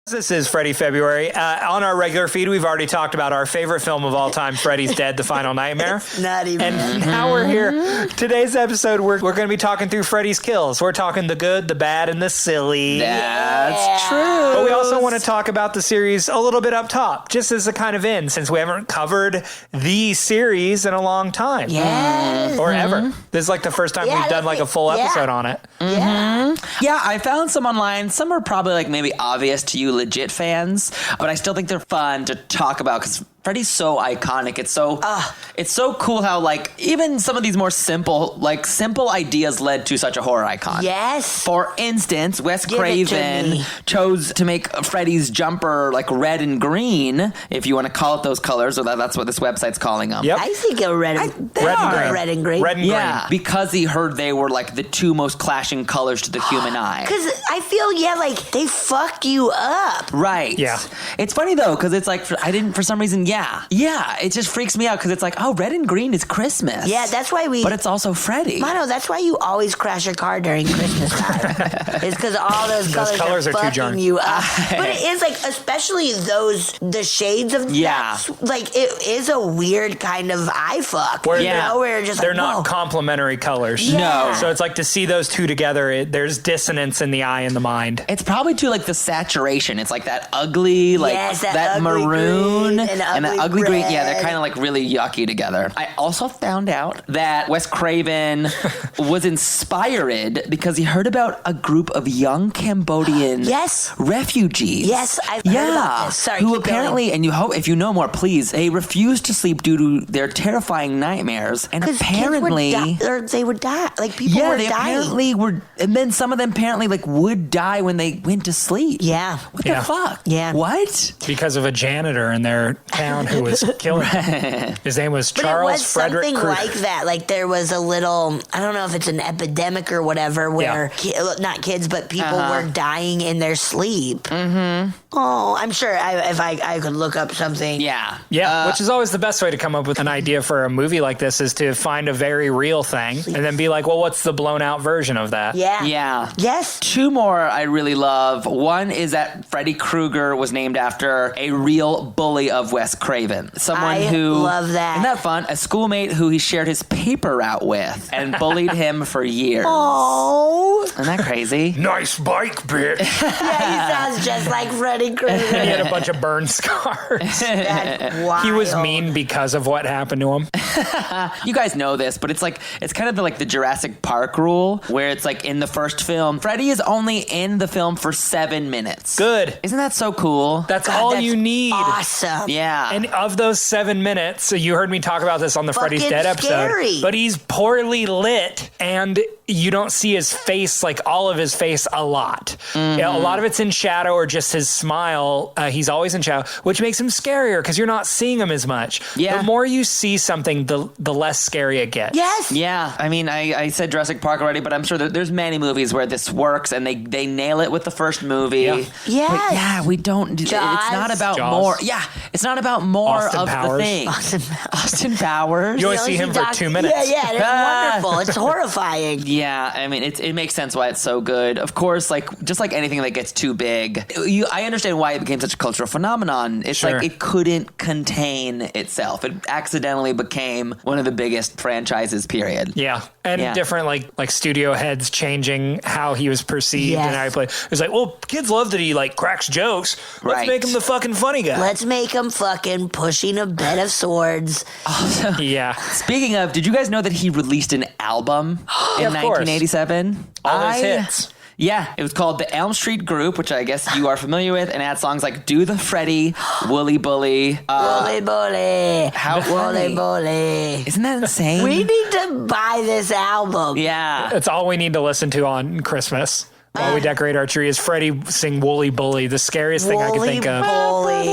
This is Freddy February. On our regular feed, we've already talked about our favorite film of all time, Freddy's Dead, The Final Nightmare. It's not even. And now we're here. Today's episode, we're going to be talking through Freddy's kills. We're talking the good, the bad, and the silly. That's true. But we also want to talk about the series a little bit up top, just as a kind of in, since we haven't covered the series in a long time. Yes. Or ever. This is like the first time we've done like a full episode on it. Yeah, I found some online. Some are probably like maybe obvious to you legit fans, but I still think they're fun to talk about because Freddy's so iconic. It's so cool how like even some of these more simple ideas led to such a horror icon. Yes. For instance, Wes Craven chose to make Freddy's jumper like red and green, if you want to call it those colors, or that's what this website's calling them. Yep. I think of red and green. Red and Yeah, green. because he heard they were like the two most clashing colors to the human eye. Because I feel, like they fuck you up. Right. Yeah. It's funny though, because it's like, for some reason, it just freaks me out because it's like, oh, red and green is Christmas. Yeah, that's why But it's also Freddy. Mano, that's why you always crash your car during Christmas time. It's because all those colors are too fucking jarring. you up. But it is like, especially the shades of like it is a weird kind of eye fuck. Where where just they're like, not whoa. complementary colors. Yeah. No. So it's like to see those two together, there's dissonance in the eye and the mind. It's probably too like the saturation. It's like that ugly, like Yes, that ugly maroon green and that ugly ugly green. Yeah, they're red. kind of like really yucky together. I also found out that Wes Craven was inspired because he heard about a group of young Cambodian refugees. Yes, I've heard about this. Sorry, who keep apparently, going. and you hope if you know more, please. They refused to sleep due to their terrifying nightmares, and apparently they would die. Like people were they dying. apparently were, and then some of them apparently like would die when they went to sleep. Yeah. What the fuck? Yeah. What? Because of a janitor in their town who was killed. His name was But Charles it was Frederick something Krueger. like that. Like there was a little, I don't know if it's an epidemic or whatever, where not kids, but people were dying in their sleep. Mm-hmm. Oh, I'm sure if I could look up something. Yeah. Which is always the best way to come up with an idea for a movie like this is to find a very real thing and then be like, well, what's the blown out version of that? Yeah. Yeah. Yes. Two more I really love. One is that Freddy Krueger was named after a real bully of Wes Craven. Someone who love that. Isn't that fun? A schoolmate who he shared his paper route with and bullied him for years. Oh. Isn't that crazy? Nice bike, bitch. Yeah, he sounds just like Freddy Krueger. He had a bunch of burn scars. That's wild. He was mean because of what happened to him. You guys know this, but it's kind of the Jurassic Park rule, where it's like in the first film, Freddy is only in the film for 7 minutes. Good. Isn't that so cool? That's all you need. Awesome. Yeah. And of those 7 minutes, so you heard me talk about this on the Freddy's Fucking Dead episode, scary. but he's poorly lit and you don't see his face, like all of his face a lot. Mm-hmm. Yeah, a lot of it's in shadow or just his smile. He's always in shadow, which makes him scarier because you're not seeing him as much. Yeah. The more you see something, the less scary it gets. Yes. Yeah, I mean, I said Jurassic Park already, but I'm sure there's many movies where this works and they nail it with the first movie. Yeah. Yes. But yeah, we don't. It's not about Jaws. more. Yeah, it's not about more Austin of Powers. the thing. Austin Powers. You only see him for 2 minutes. Yeah, it's wonderful. It's horrifying. Yeah, I mean, it makes sense why it's so good. Of course, just like anything that gets too big, I understand why it became such a cultural phenomenon. It's Sure. like it couldn't contain itself. It accidentally became one of the biggest franchises, period. Yeah. And different like studio heads changing how he was perceived and how he played. It's like, well, kids love that he like cracks jokes. Let's make him the fucking funny guy. Let's make him fucking pushing a bed of swords. Yeah. Speaking of, did you guys know that he released an album in Of course. 1987? All those hits. Yeah, it was called the Elm Street Group, which I guess you are familiar with, and it had songs like Do the Freddy, Wooly Bully. Bully, bully. How Bully, funny. bully. Isn't that insane? We need to buy this album. Yeah. It's all we need to listen to on Christmas. While we decorate our tree is Freddy sing Woolly Bully, the scariest thing I could think of. Bully.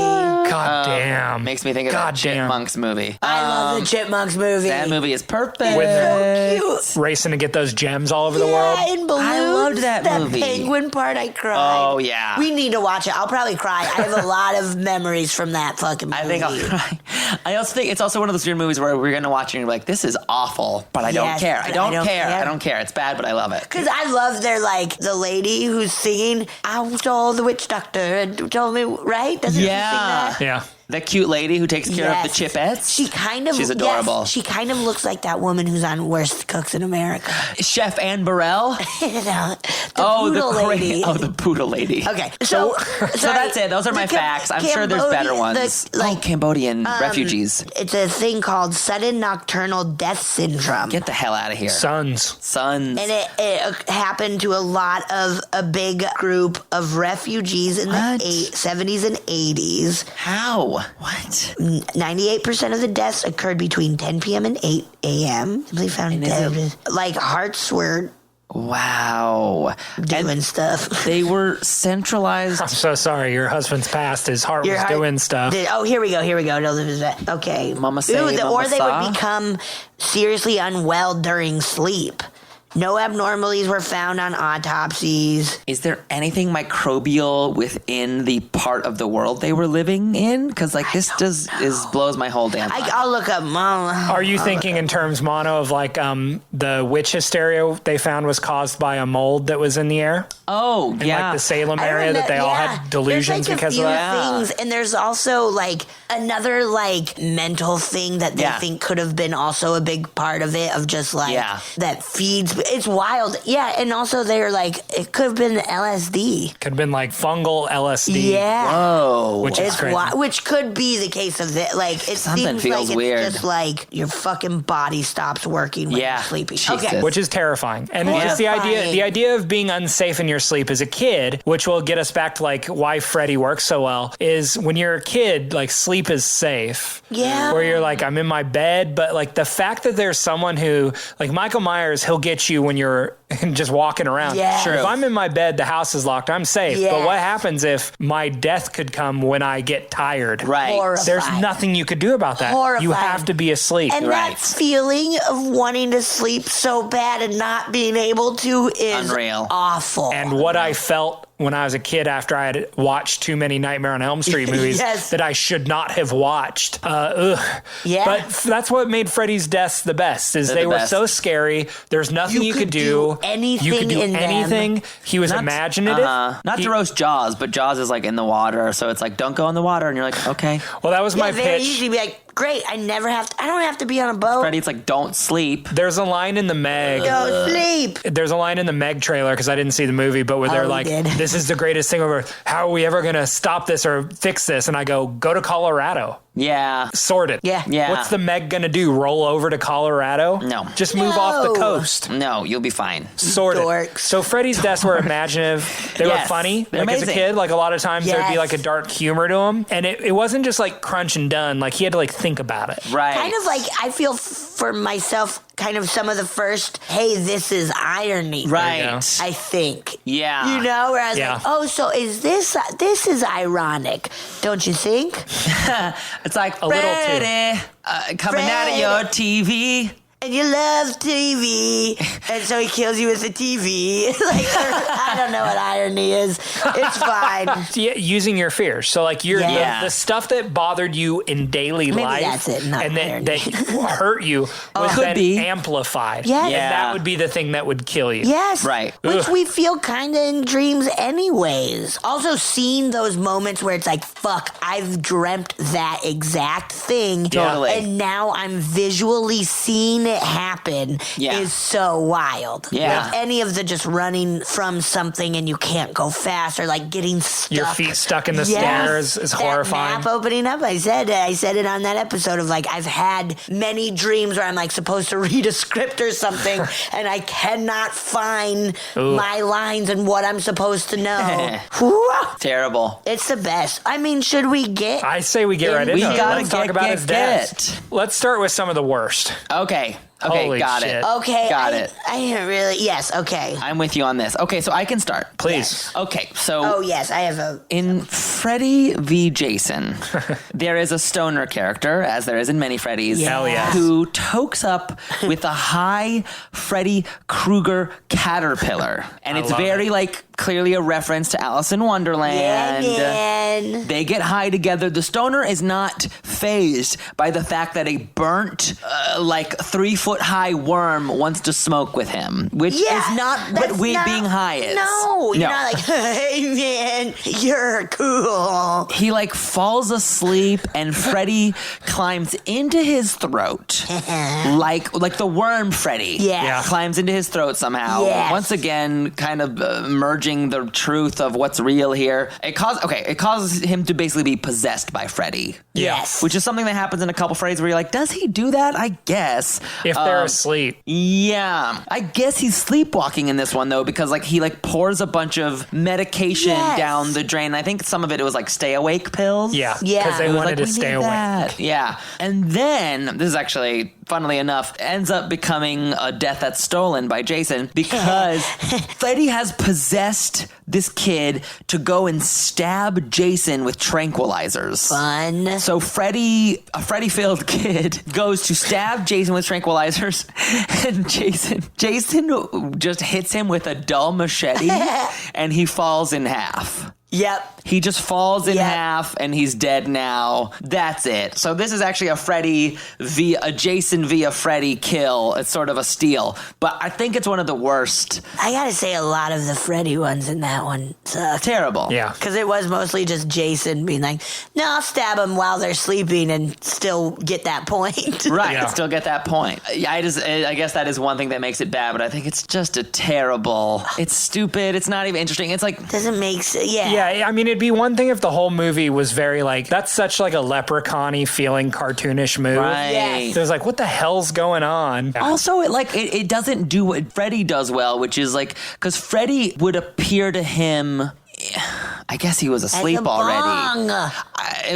God damn. Makes me think of God that damn. Chipmunks movie. I love the Chipmunks movie. That movie is perfect. When So cute. racing to get those gems all over the world. Yeah, in balloons. I loved that movie. Penguin part, I cried. Oh, yeah. We need to watch it. I'll probably cry. I have a lot of memories from that fucking movie. I think I'll cry. I also think it's also one of those weird movies where we're going to watch it and you're like, this is awful, but I don't Yes, care. I but don't care. I don't care. It's bad, but I love it. Because I love their, like, the lady who's singing, I told the witch doctor and told me, right? Doesn't she sing that? Yeah. The cute lady who takes care of the chipettes. She's adorable. Yes, she kind of looks like that woman who's on Worst Cooks in America. Chef Anne Burrell. The poodle lady. The poodle lady. Okay, so that's it. Those are my facts. I'm sure there's better ones. Cambodian refugees. It's a thing called sudden nocturnal death syndrome. Get the hell out of here. Sons. And it happened to a big group of refugees in the 70s and 80s. How? What? 98% of the deaths occurred between 10 p.m. and 8 a.m. They found dead. Like hearts were doing stuff. They were centralized. I'm so sorry. Your husband's passed. His heart was doing stuff. Here we go. Okay. Mama say, or they would become seriously unwell during sleep. No abnormalities were found on autopsies. Is there anything microbial within the part of the world they were living in? Because blows my whole damn mind. I'll look up Mano. Are you thinking in terms, Mano, of like the witch hysteria they found was caused by a mold that was in the air? Oh, in like the Salem area that they all had delusions because of that? Things, and there's also like another like mental thing that they think could have been also a big part of it, of just like that feeds. It's wild. Yeah, and also they're like, it could have been LSD. Could have been like fungal LSD. Yeah. Whoa. Which is crazy. Which could be the case of it. Like, it Something seems feels like weird. It's just like your fucking body stops working when you're sleeping. Jesus. Okay. Which is terrifying. And it's just the idea of being unsafe in your sleep as a kid, which will get us back to like why Freddy works so well, is when you're a kid, like sleep is safe. Yeah. Where you're like, I'm in my bed, but like the fact that there's someone who, like Michael Myers, he'll get you when you're just walking around. Yeah. Sure. If I'm in my bed, the house is locked, I'm safe. Yeah. But what happens if my death could come when I get tired? Right. Horrifying. There's nothing you could do about that. Horrifying. You have to be asleep. And that feeling of wanting to sleep so bad and not being able to is unreal. Awful. And what I felt when I was a kid after I had watched too many Nightmare on Elm Street movies that I should not have watched. Yeah. But that's what made Freddy's deaths the best, is they were so scary. There's nothing you could do. Anything you could do anything. Them. He was imaginative. Not to roast Jaws, but Jaws is like in the water, so it's like, don't go in the water, and you're like, okay. Well, that was my very pitch. easy to be like, great, I don't have to be on a boat. Freddy, it's like, don't sleep. There's a line in the Meg. Don't sleep. There's a line in the Meg trailer, because I didn't see the movie, but where they're like, this is the greatest thing ever. How are we ever going to stop this or fix this? And I go to Colorado. Yeah. Sort it. Yeah. What's the Meg going to do? Roll over to Colorado? No. Just move off the coast. No, you'll be fine. Sort it. So Freddy's deaths were imaginative. They were funny. They're like amazing. as a kid, like a lot of times there'd be like a dark humor to them. And it wasn't just like crunch and done. Like he had to like think about it. Right. Kind of like, I feel for myself, kind of some of the first, hey, this is irony. Right. I think. Yeah. You know, where I was like, oh, so is this is ironic, don't you think? It's like, a little too. Freddy, coming out of your TV. And you love TV, and so he kills you with the TV. Like, I don't know what irony is. It's fine. Yeah, using your fears. So like the stuff that bothered you in daily life, that's it, not and irony. that hurt you was could then be amplified. Yes. And Yeah. that would be the thing that would kill you. Yes. Right. Which we feel kind of in dreams anyways. Also seeing those moments where it's like, fuck, I've dreamt that exact thing. Totally. And now I'm visually seeing it happen is so wild. Yeah. Like any of the just running from something and you can't go fast, or like getting stuck. Your feet stuck in the stairs is horrifying. That map opening up, I said it on that episode of like, I've had many dreams where I'm like supposed to read a script or something and I cannot find my lines and what I'm supposed to know. Terrible. It's the best. I mean, should we get... I say we get right into it. Let's talk about his deaths. Let's start with some of the worst. Okay, Holy got shit. it. Okay. Got it. I didn't really... Yes, okay. I'm with you on this. Okay, so I can start. Please. Okay, so... Oh, yes, I have a... In Freddy v. Jason, there is a stoner character, as there is in many Freddys, Hell yes. who tokes up with a high Freddy Krueger caterpillar. And it's very, like, clearly a reference to Alice in Wonderland. Yeah. They get high together. The stoner is not unfazed by the fact that a burnt, 3-foot-high worm wants to smoke with him, which is not what being high is. No, you're not like, hey man, you're cool. He falls asleep and Freddy climbs into his throat, like the worm Freddy. Yeah. Climbs into his throat somehow. Yes. Once again, kind of merging the truth of what's real here. It causes him to basically be possessed by Freddy. Yes. Which is something that happens in a couple Freddys where you're like, does he do that? I guess. If they're asleep. Yeah. I guess he's sleepwalking in this one, though, because he pours a bunch of medication down the drain. I think some of it was stay awake pills. Yeah. Because they wanted to stay awake. That. Yeah. And then, this is actually, funnily enough, ends up becoming a death that's stolen by Jason because Freddy has possessed this kid to go and stab Jason with tranquilizers. Fun. So a Freddy-filled kid goes to stab Jason with tranquilizers, and Jason just hits him with a dull machete, and he falls in half. Yep. He just falls in half and he's dead now. That's it. So this is actually a Jason via Freddy kill. It's sort of a steal. But I think it's one of the worst. I gotta say a lot of the Freddy ones in that one suck. Terrible. Yeah. Because it was mostly just Jason being like, no, I'll stab them while they're sleeping and still get that point. Right. Yeah. Still get that point. I guess that is one thing that makes it bad, but I think it's just a terrible, it's stupid. It's not even interesting. It's doesn't make sense. Yeah, I mean, it'd be one thing if the whole movie was very that's such a leprechaun-y feeling cartoonish move. Right. Yes. So it's what the hell's going on? Also, it doesn't do what Freddy does well, which is because Freddy would appear to him. I guess he was asleep already.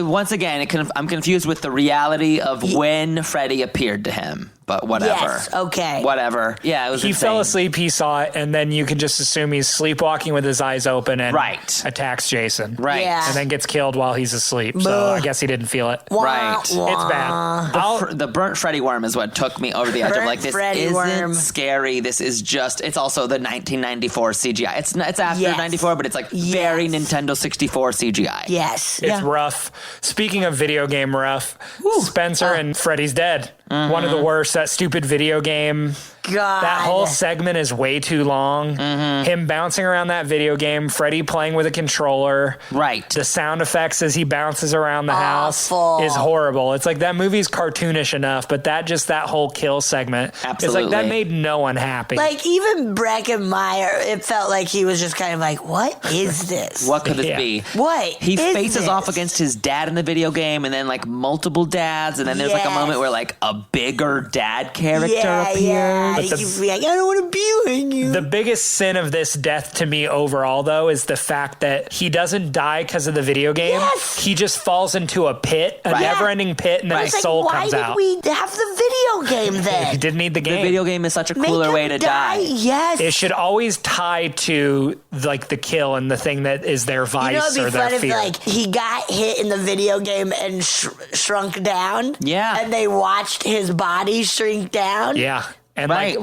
Once again, I'm confused with the reality of when Freddy appeared to him. But whatever. Yes, okay. Whatever. Yeah, it was He insane. fell asleep, he saw it, and then you can just assume he's sleepwalking with his eyes open and Right. attacks Jason. Right. Yeah. And then gets killed while he's asleep. So I guess he didn't feel it. Right. It's bad. The burnt Freddy worm is what took me over the edge of Burnt this Freddy isn't worm. scary. This is just, it's also the 1994 CGI. It's after 94, but it's very Nintendo 64 CGI. Yes. It's rough. Speaking of video game rough, Spencer and Freddy's Dead. One of the worst. That stupid video game. God. That whole segment is way too long. Him bouncing around that video game, Freddy playing with a controller. Right. The sound effects as he bounces around the house Awful. is horrible. It's that movie's cartoonish enough, but that whole kill segment, Absolutely. it's that made no one happy. Even Breckenmeyer, it felt like he was just kind of what is this? What could this be? What He is faces this? off against his dad in the video game, and then multiple dads, and then there's a moment where a bigger dad character appears. Yeah. But He keeps being I don't want to be with you. The biggest sin of this death to me overall, though, is the fact that he doesn't die because of the video game. Yes. He just falls into a pit, a never-ending pit, and then his soul comes out. Why did we have the video game then? He didn't need the game. The video game is such a cooler way to die. Yes. It should always tie to the kill and the thing that is their vice It'd or be their fun fear. if he got hit in the video game and shrunk down. Yeah. And they watched his body shrink down. Yeah. And Right.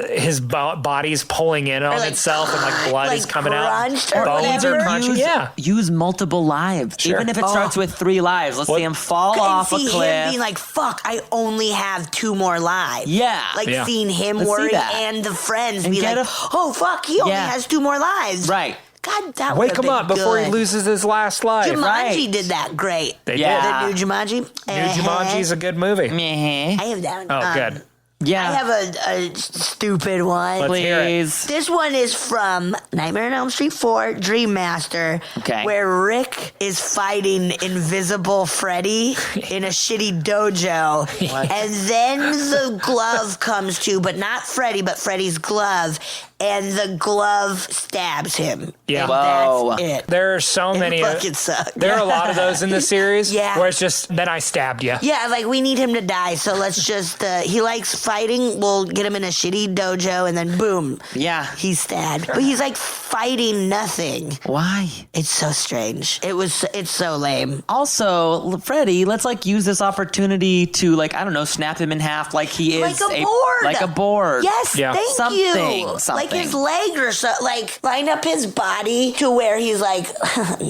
his body's pulling in on itself, and blood is coming out. crunched or Bones are whatever. crunching. Yeah. Use multiple lives. Sure. Even if it starts with 3 lives. Let's see him fall off a see cliff. him being fuck, I only have 2 more lives. Yeah. Yeah. Seeing him Let's see worry that. and the friends And be get oh fuck, he only Yeah. has 2 more lives. Right. God, that Wake would've him up been before he good. loses his last life. Jumanji Right. did that great. They Yeah. The new Jumanji. did. New Jumanji's a good movie. Meh. I have that one. Oh, good. Yeah. I have a stupid one. Let's hear it. Please. This one is from Nightmare on Elm Street 4, Dream Master, Okay. where Rick is fighting Invisible Freddy in a shitty dojo. And then the glove comes to, but not Freddy, but Freddy's glove, and the glove stabs him. Yeah. And Whoa. that's it. There are so many. It fucking sucks. There are a lot of those in the series. Yeah. Where it's just, then I stabbed you. Yeah, we need him to die, so let's just, he likes fighting, we'll get him in a shitty dojo, and then boom. Yeah. He's stabbed. But he's fighting nothing. Why? It's so strange. It's so lame. Also, Freddy, let's use this opportunity to I don't know, snap him in half like he is Like a board. like a board. Yes, Yeah. thank Something, you. something. like his leg or so. Like line up his body to where he's like,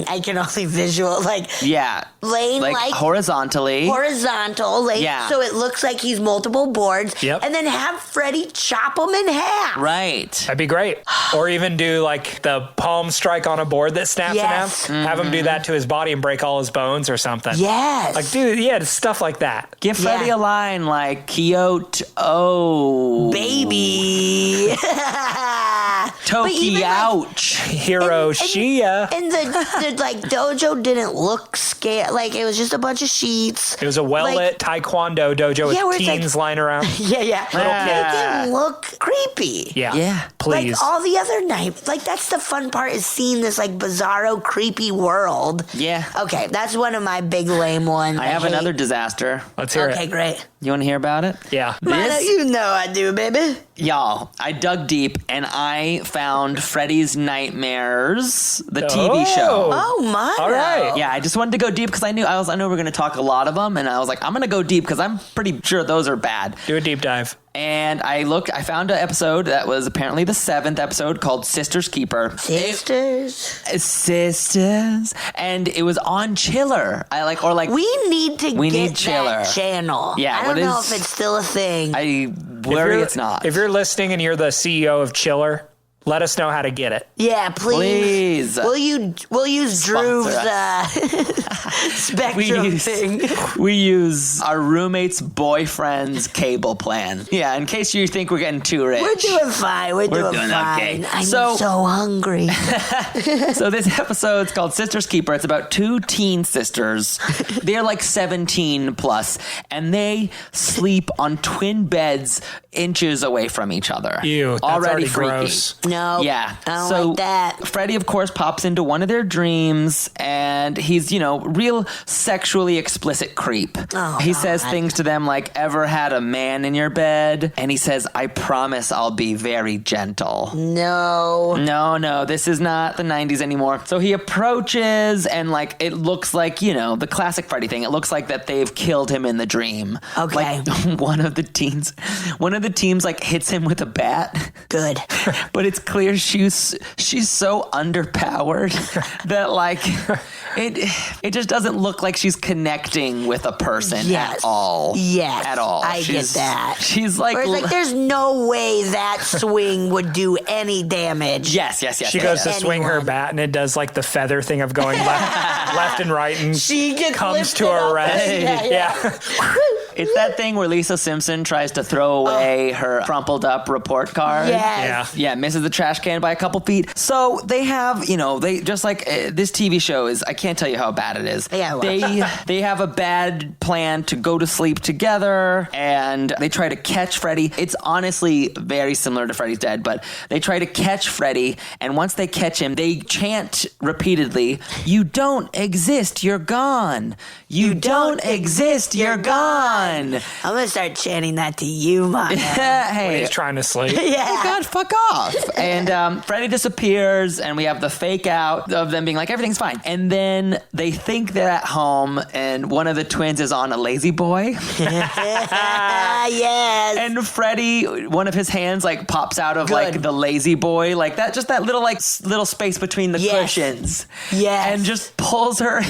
I can only visual like laying like horizontally, so it looks like he's multiple boards. Yep. And then have Freddy chop him in half. Right. That'd be great. Or even do like the palm strike on a board that snaps in half. Have him do that to his body and break all his bones or something. Yes. Like, dude, stuff like that. Give Freddy a line like Kyoto. Baby. Toki ouch. Hiroshima. And the like dojo didn't look scared. Like it was just a bunch of sheets. It was a well-lit taekwondo dojo with teens lying around. Little kids. It didn't look creepy. Yeah. Please. Like all the other night. Like that's the fun part is seeing this like bizarro, creepy world. Yeah. Okay, that's one of my big lame ones. I have another disaster. Let's hear it. Okay, great. You want to hear about it? Yeah. Mano, you know I do, baby. Y'all, I dug deep and I found Freddy's Nightmares, the TV show. Oh, Mano. All right. Yeah, I just wanted to go deep because I know we're going to talk a lot of them, and I was like, I'm going to go deep because I'm pretty sure those are bad. Do a deep dive. And I found an episode that was apparently the 7th episode called Sister's Keeper. Sisters. And it was on Chiller. We need Chiller. that channel. Yeah, I don't know if it's still a thing. I worry it's not. If you're listening and you're the CEO of Chiller, let us know how to get it. Yeah, please. We'll use Drew's Spectrum thing. We use our roommate's boyfriend's cable plan. Yeah, in case you think we're getting too rich. We're doing fine. We're doing fine. Okay. I'm so hungry. So this episode's called Sister's Keeper. It's about 2 teen sisters. They're like 17 plus, and they sleep on twin beds inches away from each other. Ew, that's already freaky. gross. No. Yeah. I don't like that. Freddy, of course, pops into one of their dreams, and he's, real sexually explicit creep. Oh, he says things to them like, ever had a man in your bed? And he says, I promise I'll be very gentle. No, this is not the 90s anymore. So he approaches, and it looks like, the classic Freddy thing. It looks like that they've killed him in the dream. Okay. Like, one of the teams hits him with a bat. Good. But it's clear she's so underpowered that it just doesn't look like she's connecting with a person at all. Yes. At all. I get that. She's like... Whereas, there's no way that swing would do any damage. Yes. She goes to swing her bat, and it does the feather thing of going left and right, and she comes to a rest. Yeah. It's that thing where Lisa Simpson tries to throw away her crumpled up report card. Yes. Yeah, misses the trash can by a couple feet. So they have, they just this TV show is, I can't tell you how bad it is. Yeah, well. They have a bad plan to go to sleep together, and they try to catch Freddy. It's honestly very similar to Freddy's Dead, but they try to catch Freddy, and once they catch him, they chant repeatedly, "You don't exist, you're gone. You don't exist, you're gone." I'm gonna start chanting that to you, Mano. When he's trying to sleep. Oh God, fuck off. And Freddy disappears, and we have the fake out of them being like, everything's fine. And then they think they're at home, and one of the twins is on a lazy boy. Yes. And Freddy, one of his hands pops out of the lazy boy, that just that little space between the cushions. Yes. And just pulls her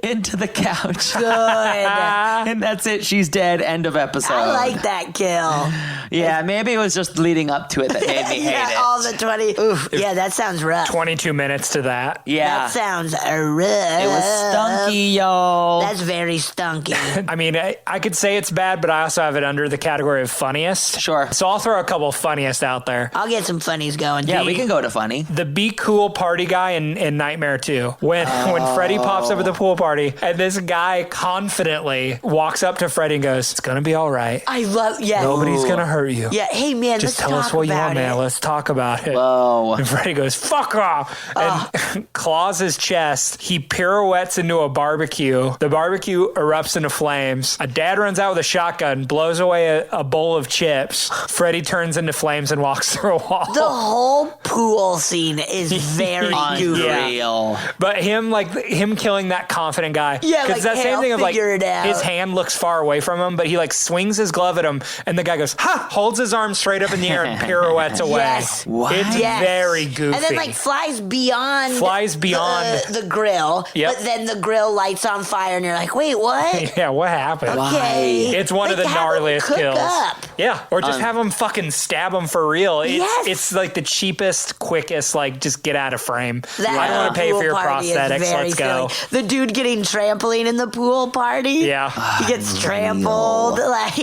into the couch. Good. And that's it. She's dead. End of episode. I like that kill. Yeah, maybe it was just leading up to it that made me hate it. All the 20. Oof. Yeah, that sounds rough. 22 minutes to that. Yeah. That sounds rough. It was stunky, y'all. That's very stunky. I mean, I could say it's bad, but I also have it under the category of funniest. Sure. So I'll throw a couple funniest out there. I'll get some funnies going. Yeah, we can go to funny. The Be Cool party guy in Nightmare 2. When Freddy pops up at the pool party, and this guy confidently walks up to Freddy and goes, "It's gonna be all right. I love, yeah. Nobody's gonna hurt you. Yeah, hey, man, Just let's tell talk us what you about want, man. it. Let's talk about it." Whoa. And Freddy goes, "Fuck off," and claws his chest. He pirouettes into a barbecue. The barbecue erupts into flames. A dad runs out with a shotgun, blows away a bowl of chips. Freddy turns into flames and walks through a wall. The whole pool scene is very goofy. Unreal. But him killing that confident guy. Yeah, because that hey, same I'll thing of figure it out. his hand looks far away from from him, but he like swings his glove at him, and the guy goes, ha! Holds his arm straight up in the air and pirouettes away. Yes. What? It's very goofy. And then like flies beyond the grill, Yep. but then the grill lights on fire, and you're like, wait, what? Yeah, what happened? Okay. It's one of the have him gnarliest cook kills. up. Yeah, or just have him fucking stab him for real. It's like the cheapest, quickest, like just get out of frame. I don't want to pay for your prosthetics. Let's go. The dude getting trampoline in the pool party. Yeah. He gets trampled, like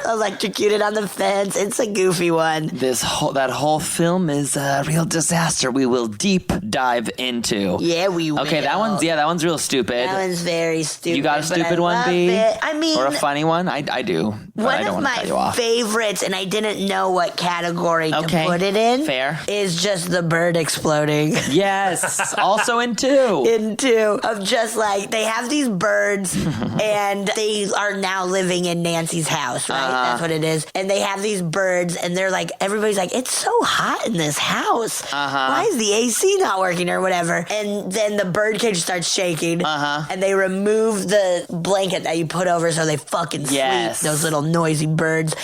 electrocuted on the fence. It's a goofy one. That whole film is a real disaster. We will deep dive into. Yeah, we will. Okay, that one's real stupid. That one's very stupid. You got a stupid one, B? I mean, or a funny one? I do. But one I don't of want to cut you my off. favorites, and I didn't know what category to put it in. Fair. Is just the bird exploding. Yes. Also in 2. In 2 of just like they have these birds and they are now living in Nancy's house, right? That's what it is. And they have these birds and they're like, everybody's like, it's so hot in this house. Why is the AC not working or whatever? And then the bird cage starts shaking and they remove the blanket that you put over so they fucking sleep, those little noisy birds.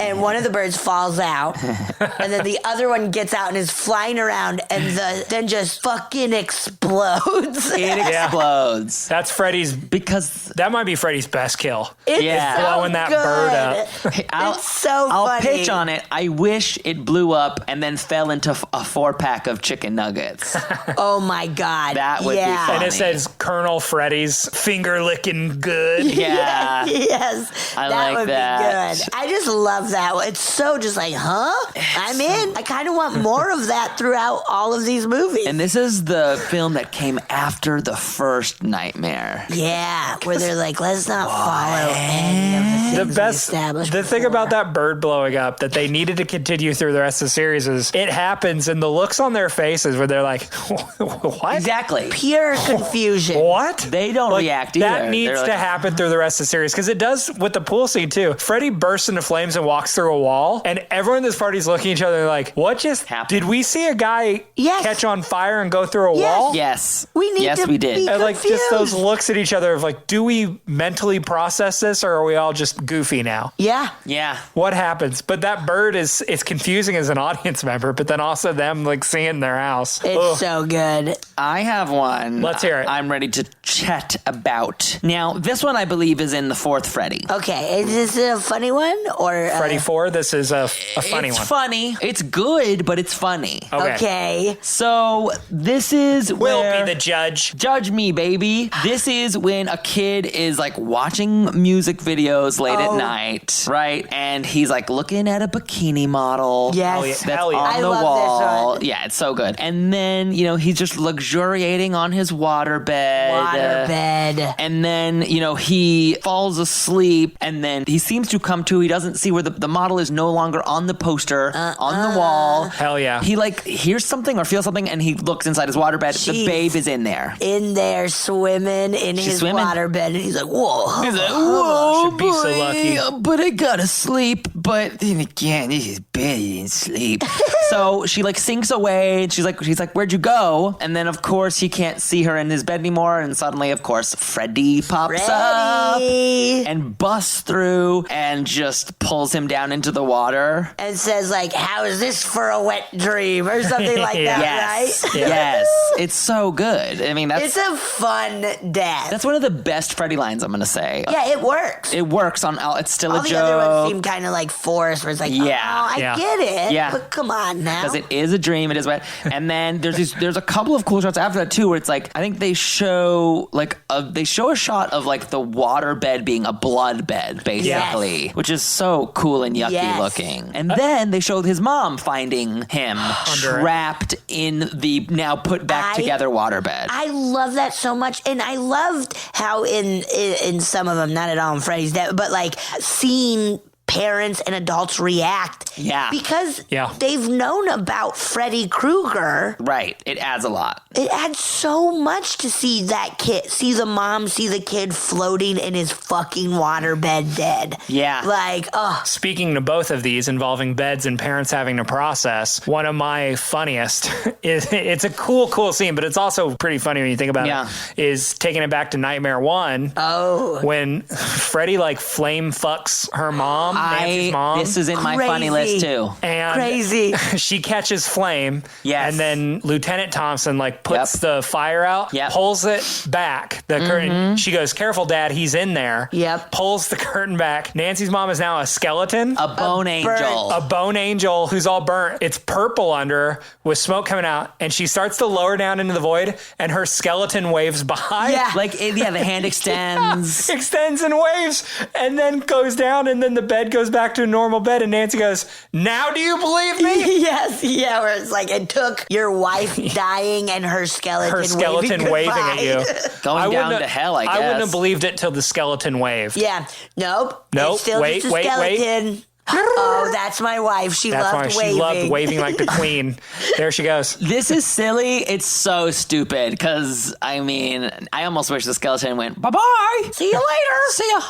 And one of the birds falls out and then the other one gets out and is flying around and then just fucking explodes. It explodes. That's Freddy's, because that might be Freddy's best kill. It's blowing that bird up. It's so I'll funny. pitch on it. I wish it blew up and then fell into a 4-pack of chicken nuggets. Oh my God. That would be fun. And it says Colonel Freddy's finger licking good. Yeah. Yes. I that like would that. be good. I just love that. It's so just like, I'm in. I kind of want more of that throughout all of these movies. And this is the film that came after the first Nightmare. Yeah, where they're like, let's not follow any of the things we established the thing before. about that bird blowing up that they needed to continue through the rest of the series is it happens and the looks on their faces where they're like, what? Exactly. Pure confusion. What? They don't react either. That needs to happen through the rest of the series because it does with the pool scene too. Freddy bursts into flames and walks through a wall, and everyone in this party's looking at each other like, what just happened? Did we see a guy catch on fire and go through a wall? Yes. We need yes, to we did. be And like just those confused. looks at each other of like, do we mentally process this or are we all just goofy now? Yeah. Yeah. What happens? But that bird is confusing as an audience member, but then also them like seeing in their house. It's so good. I have one. Let's hear it. I'm ready to chat about. Now, this one I believe is in the 4th Freddy. Okay, is this a funny one or Freddy 4, this is a funny It's one. funny. It's good, but it's funny. Okay. So this is We'll where... be the judge. Judge me, baby. This is when a kid is like watching music videos late at night, right? And he's like looking at a bikini model. Yes. That's Hell yeah. on I the love this wall. one. Yeah, it's so good. And then, he's just luxuriating on his waterbed. Waterbed. And then, he falls asleep and then he seems to come to. He doesn't see where the model is no longer on the poster, on the wall. Hell yeah. He like hears something or feels something and he looks inside his waterbed. Jeez. The babe is in there. In there swimming in his swimming. waterbed, and he's like, "Whoa!" He's like, whoa, Should be so lucky. but I gotta sleep. But then again, this is bad. I didn't sleep. So she like sinks away. And she's like, where'd you go? And then of course he can't see her in his bed anymore. And suddenly, of course, Freddy pops up and busts through and just pulls him down into the water. and says like, "How is this for a wet dream?" or something like that, Yes, right? yes, it's so good. I mean, It's a fun death. that's one of the best Freddy lines. I'm gonna say. Yeah, it works. It works on. It's still All a the joke. other ones seem kind of like forced, where it's like, Yeah. I Yeah. get it. Yeah. But come on now. Because it is a dream, it is wet. And then there's a couple of cool shots after that too, where it's like I think they show a shot of like the water bed being a blood bed, basically, which is so cool and yucky looking. And then they showed his mom finding him trapped in the now put back together water bed. I love that so much, and I loved how in some of them, not at all in Freddy's Death, but like seeing parents and adults react. Yeah. Because they've known about Freddy Krueger. Right. It adds a lot. It adds so much to see that kid, see the mom, see the kid floating in his fucking waterbed dead. Yeah. Like, Speaking to both of these involving beds and parents having to process, one of my funniest is, it's a cool scene, but it's also pretty funny when you think about it, is taking it back to Nightmare 1. Oh. When Freddy like flame fucks her mom, Nancy's mom. This is in my funny list too. And crazy. She catches flame. Yes. And then Lieutenant Thompson like puts the fire out, Yep. pulls it back, the curtain. She goes, "Careful, Dad, he's in there." Yep. Pulls the curtain back. Nancy's mom is now a skeleton. A bone angel. A bone angel who's all burnt. It's purple under her with smoke coming out, and she starts to lower down into the void, and her skeleton waves by. Yeah. Like, the hand extends. Extends and waves, and then goes down, and then the bed goes back to a normal bed, and Nancy goes, "Now do you believe me?" Yes, yeah, where it's like it took your wife dying and her skeleton waving at you. Going down to hell, I guess. I wouldn't have believed it till the skeleton waved. Yeah. Nope. Nope. It's still Wait, just a skeleton. Oh, that's my wife. She loved waving. She loved waving like the queen. There she goes. This is silly. It's so stupid because, I mean, I almost wish the skeleton went, bye-bye. See you later. See ya.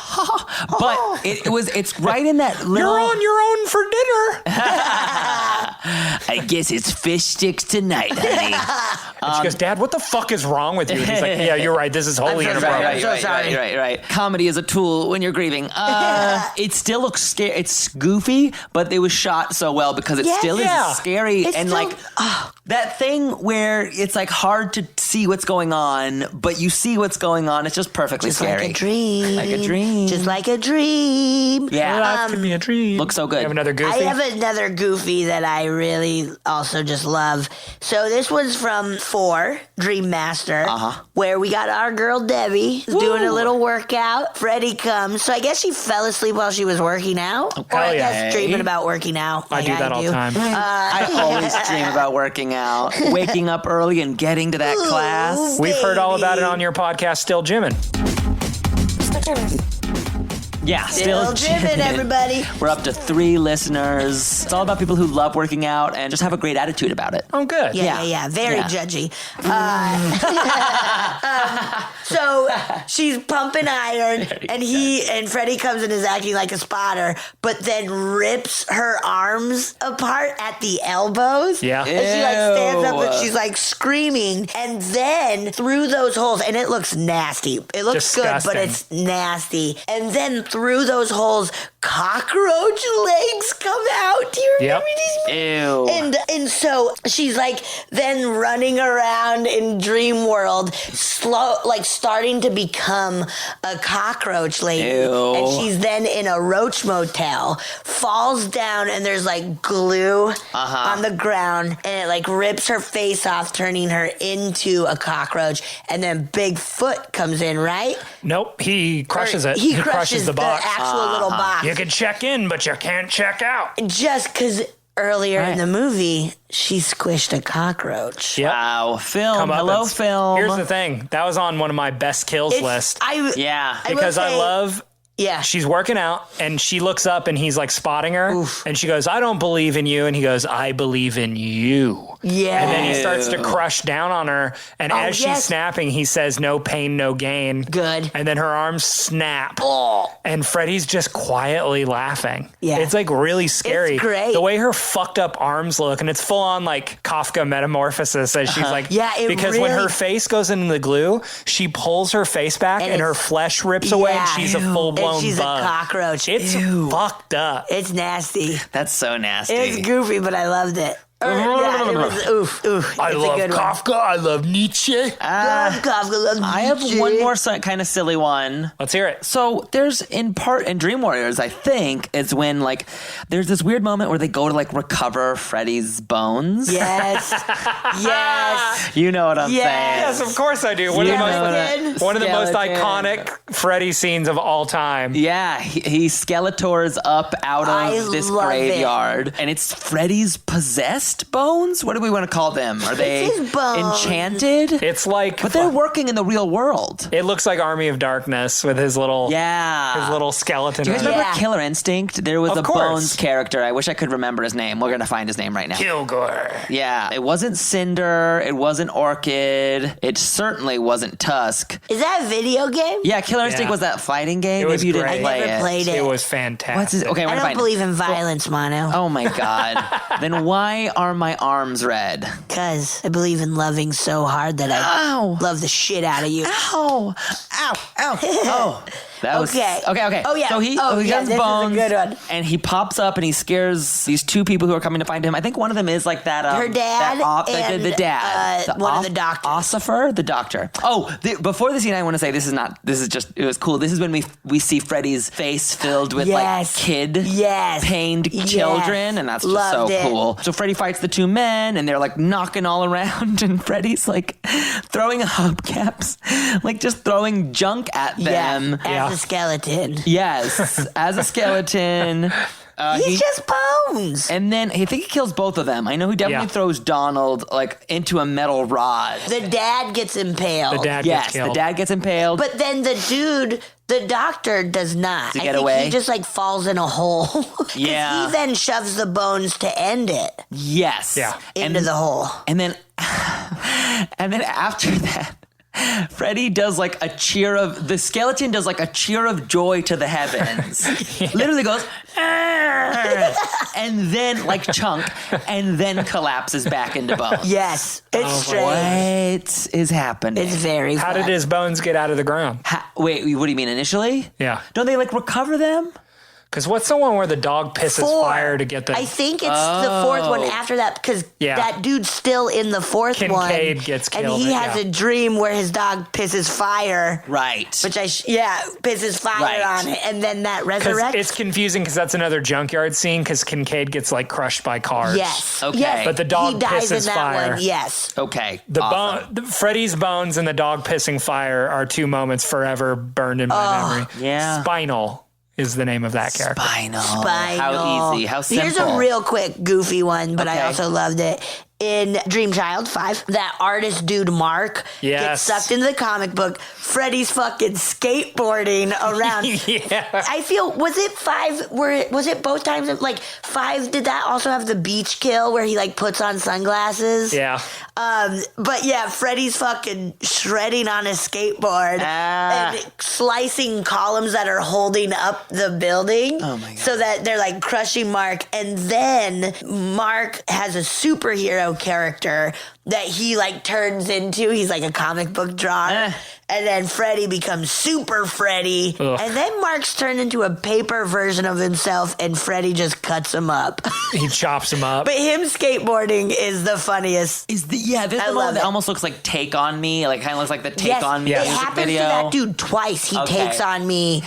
But it's right in that little... You're on your own for dinner. I guess it's fish sticks tonight, honey. And she goes, "Dad, what the fuck is wrong with you?" And he's like, "Yeah, you're right. This is wholly inappropriate." Right. Comedy is a tool when you're grieving. It still looks scary. It's goofy, but it was shot so well because it still is scary. It's and still, like that thing where it's like hard to see what's going on, but you see what's going on. It's just perfectly scary. Like a dream. Like a dream. Just like a dream. Yeah. Life can be a dream. Looks so good. You have another goofy? I have another goofy that I really also just love. So this one's from 4, Dream Master, where we got our girl Debbie doing a little workout. Freddy comes. So I guess she fell asleep while she was working out. Or I guess dreaming about working out. I do that all the time. I always dream about working out, waking up early and getting to that class. We've heard all about it on your podcast, Still Gymming. Yeah, Still gymming, everybody. We're up to 3 listeners. It's all about people who love working out and just have a great attitude about it. Oh, good. Yeah. Very judgy. So she's pumping iron, and Freddy comes and is acting like a spotter, but then rips her arms apart at the elbows. Yeah. And she like stands up and she's like screaming, and then through those holes, and it looks nasty. It looks disgusting. good, but it's nasty. And then through those holes, cockroach legs come out. Do you remember these? Ew. And so she's like then running around in dream world, starting to become a cockroach lady. Ew. And she's then in a roach motel, falls down, and there's like glue on the ground, and it like rips her face off, turning her into a cockroach. And then Bigfoot comes in, right? Nope, he crushes it. He crushes the box. actual little box. You can check in, but you can't check out. Just because earlier in the movie, she squished a cockroach. Yep. Wow, film. Hello, film. Here's the thing. That was on one of my best kills list. Because I love... Yeah. She's working out, and she looks up, and he's like spotting her. Oof. And she goes, "I don't believe in you." And he goes, "I believe in you." Yeah. And then he starts to crush down on her. And as she's snapping, he says, "No pain, no gain." Good. And then her arms snap. Oh. And Freddy's just quietly laughing. Yeah. It's like really scary. It's great. The way her fucked up arms look, and it's full on like Kafka metamorphosis as she's like, because when her face goes into the glue, she pulls her face back and her flesh rips away, and she's a full blown bug. She's a cockroach. It's fucked up. It's nasty. That's so nasty. It's goofy, but I loved it. It was oof. I love Kafka. I love Nietzsche. Love Kafka. Love I have Nietzsche. one more kind of silly one. Let's hear it. So there's in Dream Warriors, I think, is when like there's this weird moment where they go to like recover Freddy's bones. Yes. Yes. You know what I'm saying. Yes, of course I do. One of the most iconic Freddy scenes of all time. Yeah, he Skeletors up out of this graveyard, and it's Freddy's possessed. possessed bones? What do we want to call them? Are they his bones. enchanted? It's like, but they're working in the real world. It looks like Army of Darkness with his little skeleton. Do you guys remember Killer Instinct? There was Of a course. Bones character. I wish I could remember his name. We're gonna find his name right now. Kilgore. Yeah, it wasn't Cinder. It wasn't Orchid. It certainly wasn't Tusk. Is that a video game? Yeah, Killer Instinct was that fighting game. It was Maybe you didn't great. play I never it. played it. It was fantastic. What's his? Okay, I don't believe in violence, Mano. Oh my god. Then why are my arms red? Because I believe in loving so hard that I love the shit out of you. Ow! Ow! Ow! Oh. That was Okay. Okay. Oh, yeah. So he Oh, yeah, gets this is a bones, good one. and he pops up and he scares these two people who are coming to find him. I think one of them is like that. Her dad the and, dad, one of the doctors. Ossifer, the doctor. Oh, before the scene, I want to say this is just it was cool. This is when we see Freddy's face filled with like kid pained children, and that's just Loved so it. cool. So Freddy fights the two men, and they're like knocking all around, and Freddy's like throwing hubcaps, like just throwing junk at them. As a skeleton. Yes, as a skeleton. He's just bones. And then I think he kills both of them. I know he definitely throws Donald like into a metal rod. The dad gets impaled. The dad gets killed. The dad gets impaled. But then the dude, the doctor, does not. Does he I get think away? he just like falls in a hole. 'Cause Yeah. he then shoves the bones to end it Yes. Yeah. into the hole. And then after that, Freddy does like a cheer of the skeleton does like a cheer of joy to the heavens. Literally goes and then like chunk and then collapses back into bone. Yes, it's strange. What is happening? It's very. How did his bones get out of the ground? Wait, what do you mean initially? Yeah. Don't they like recover them? Because what's the one where the dog pisses fire to get the... I think it's the fourth one after that because that dude's still in the fourth one. Kincaid gets killed. And he has a dream where his dog pisses fire. Right. Which pisses fire on it. And then that resurrects. It's confusing because that's another junkyard scene because Kincaid gets like crushed by cars. Yes. Okay. Yes. But the dog he dies pisses in that fire. one. Yes. Okay. Freddy's bones and the dog pissing fire are two moments forever burned in my memory. Yeah. Spinal is the name of that character. Spinal. Spinal. How easy. How simple. Here's a real quick goofy one, but I Okay. also loved it. In Dream Child 5, that artist dude Mark gets sucked into the comic book. Freddy's fucking skateboarding around. I feel, was it 5? Was it both times? Like 5, did that also have the beach kill where he like puts on sunglasses? Yeah. But yeah, Freddy's fucking shredding on his skateboard and slicing columns that are holding up the building. Oh my God. So that they're like crushing Mark. And then Mark has a superhero character that he like turns into. He's like a comic book drawer. And then Freddy becomes Super Freddy. Ugh. And then Mark's turned into a paper version of himself and Freddy just cuts him up. He chops him up. But him skateboarding is the funniest. This is the one that almost looks like Take On Me, like kind of looks like the Take On Me it music happens video. to that dude twice. He takes on me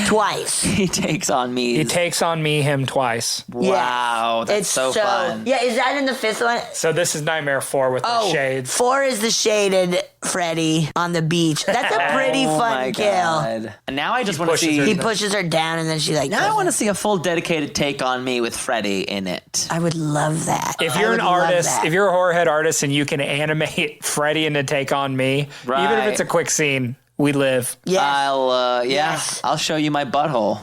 twice. He takes on me. He takes on me him twice. Wow, that's It's so fun. Yeah, is that in the 5th one? So this is Nightmare 4 with the shades. 4 is the shaded Freddy on the beach. That's a pretty fun kill. God. And now I just want to see. He pushes her down and then she like. Now I want to see a full dedicated Take On Me with Freddy in it. I would love that. If you're an artist, if you're a horror head artist and you can animate Freddy into Take On Me, even if it's a quick scene, we live. Yes. I'll show you my butthole.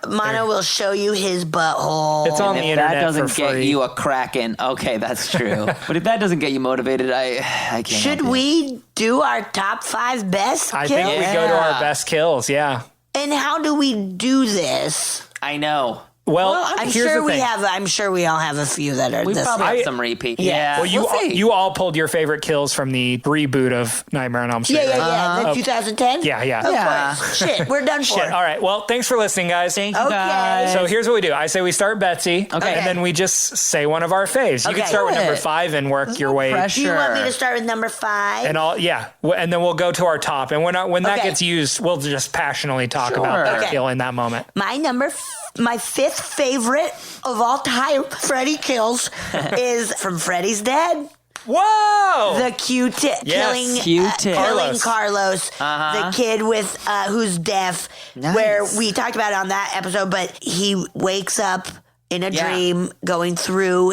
Mono will show you his butthole. It's on the internet. That doesn't for get free. you a Kraken. Okay, that's true. But if that doesn't get you motivated, I can't. Should we do our top 5 best I kills? think we go to our best kills. Yeah. And how do we do this? I know. Well, I'm here's sure the we thing. have. I'm sure we all have a few that are We this. probably have some repeat. Yeah. Well, you all pulled your favorite kills from the reboot of Nightmare on Elm Street. Yeah. right? The 2010. Yeah. Of course. Shit, we're done for. Shit. All right. Well, thanks for listening, guys. Thank you guys. So here's what we do. I say we start Betsy, and then we just say one of our faves. You can start with number 5 and work your way. Do you want me to start with number 5? And and then we'll go to our top. And when that gets used, we'll just passionately talk about that kill in that moment. My 5th favorite of all time Freddy kills is from Freddy's Dead. Whoa! The Q-tip killing Carlos, the kid with who's deaf. Nice. Where we talked about it on that episode, but he wakes up in a dream going through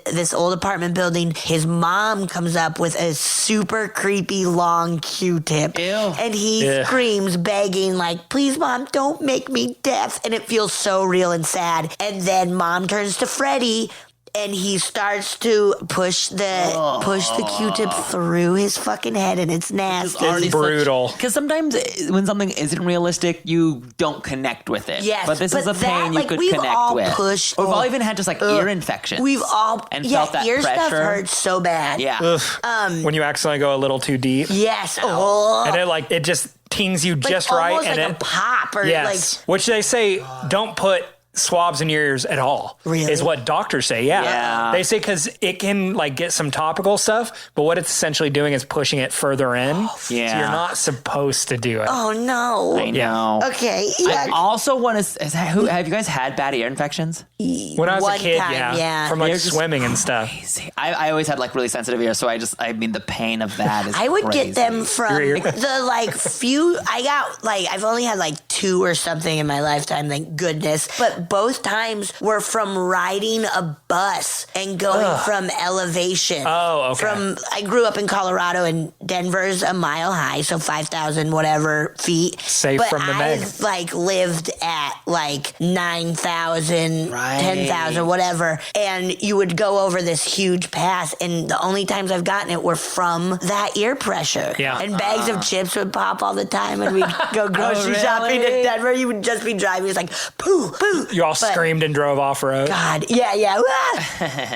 this old apartment building. His mom comes up with a super creepy long Q-tip. Ew. And he screams, begging, like, please, Mom, don't make me deaf. And it feels so real and sad. And then Mom turns to Freddy, and he starts to push the Q-tip through his fucking head, and it's nasty. It's brutal. Because sometimes when something isn't realistic, you don't connect with it. Yes, but this is a pain you could connect with. We've all even had just like ear infections. We've all felt that ear pressure. Stuff hurts so bad. Yeah. When you accidentally go a little too deep. Yes. And it just tings you just right. Almost and like a pop or which they say don't put swabs in your ears at all. Really? Is what doctors say. Yeah. They say because it can like get some topical stuff, but what it's essentially doing is pushing it further in. So you're not supposed to do it. Oh no. I know. Okay. I also want to. Have you guys had bad ear infections? When I was a kid, from like swimming and stuff. Crazy. I always had like really sensitive ears, so the pain of that is. I would crazy. get them from the like few. I got like I've only had like 2 or something in my lifetime, thank goodness. But both times were from riding a bus and going from elevation. Oh, okay. I grew up in Colorado, and Denver's a mile high, so 5,000 whatever feet. Safe from the meg. I've like lived at like 9,000, 10,000, whatever, and you would go over this huge pass, and the only times I've gotten it were from that ear pressure. Yeah. And bags of chips would pop all the time, and we'd go grocery shopping in Denver. You would just be driving. It's like, poo, poo. You all screamed and drove off road. God, yeah.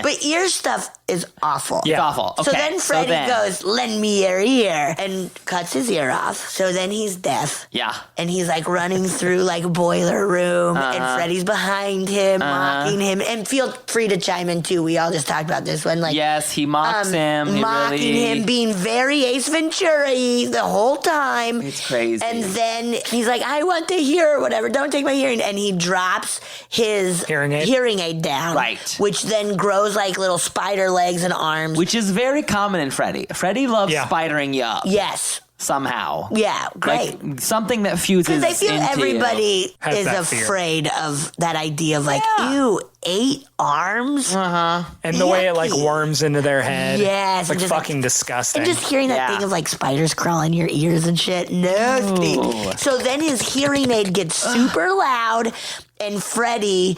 But ear stuff is awful. Yeah. It's awful. Okay. So then Freddy goes, lend me your ear, and cuts his ear off. So then he's deaf. Yeah. And he's like running through like a boiler room, and Freddy's behind him, mocking him. And feel free to chime in too. We all just talked about this one. Like, yes, he mocks him. Mocking him, being very Ace Ventura-y the whole time. It's crazy. And then he's like, I want to hear or whatever. Don't take my hearing. And he drops his hearing aid down. Right. Which then grows like little spider legs and arms. Which is very common in Freddy. Freddy loves spidering you up. Yes. Somehow. Yeah, great. Like something that fuses because I feel into everybody has is afraid of that idea of like, ew, 8 arms? And the way it like worms into their head. Yes. It's like fucking disgusting. And just hearing that thing of like spiders crawling your ears and shit. Nasty. Ooh. So then his hearing aid gets super loud, and Freddy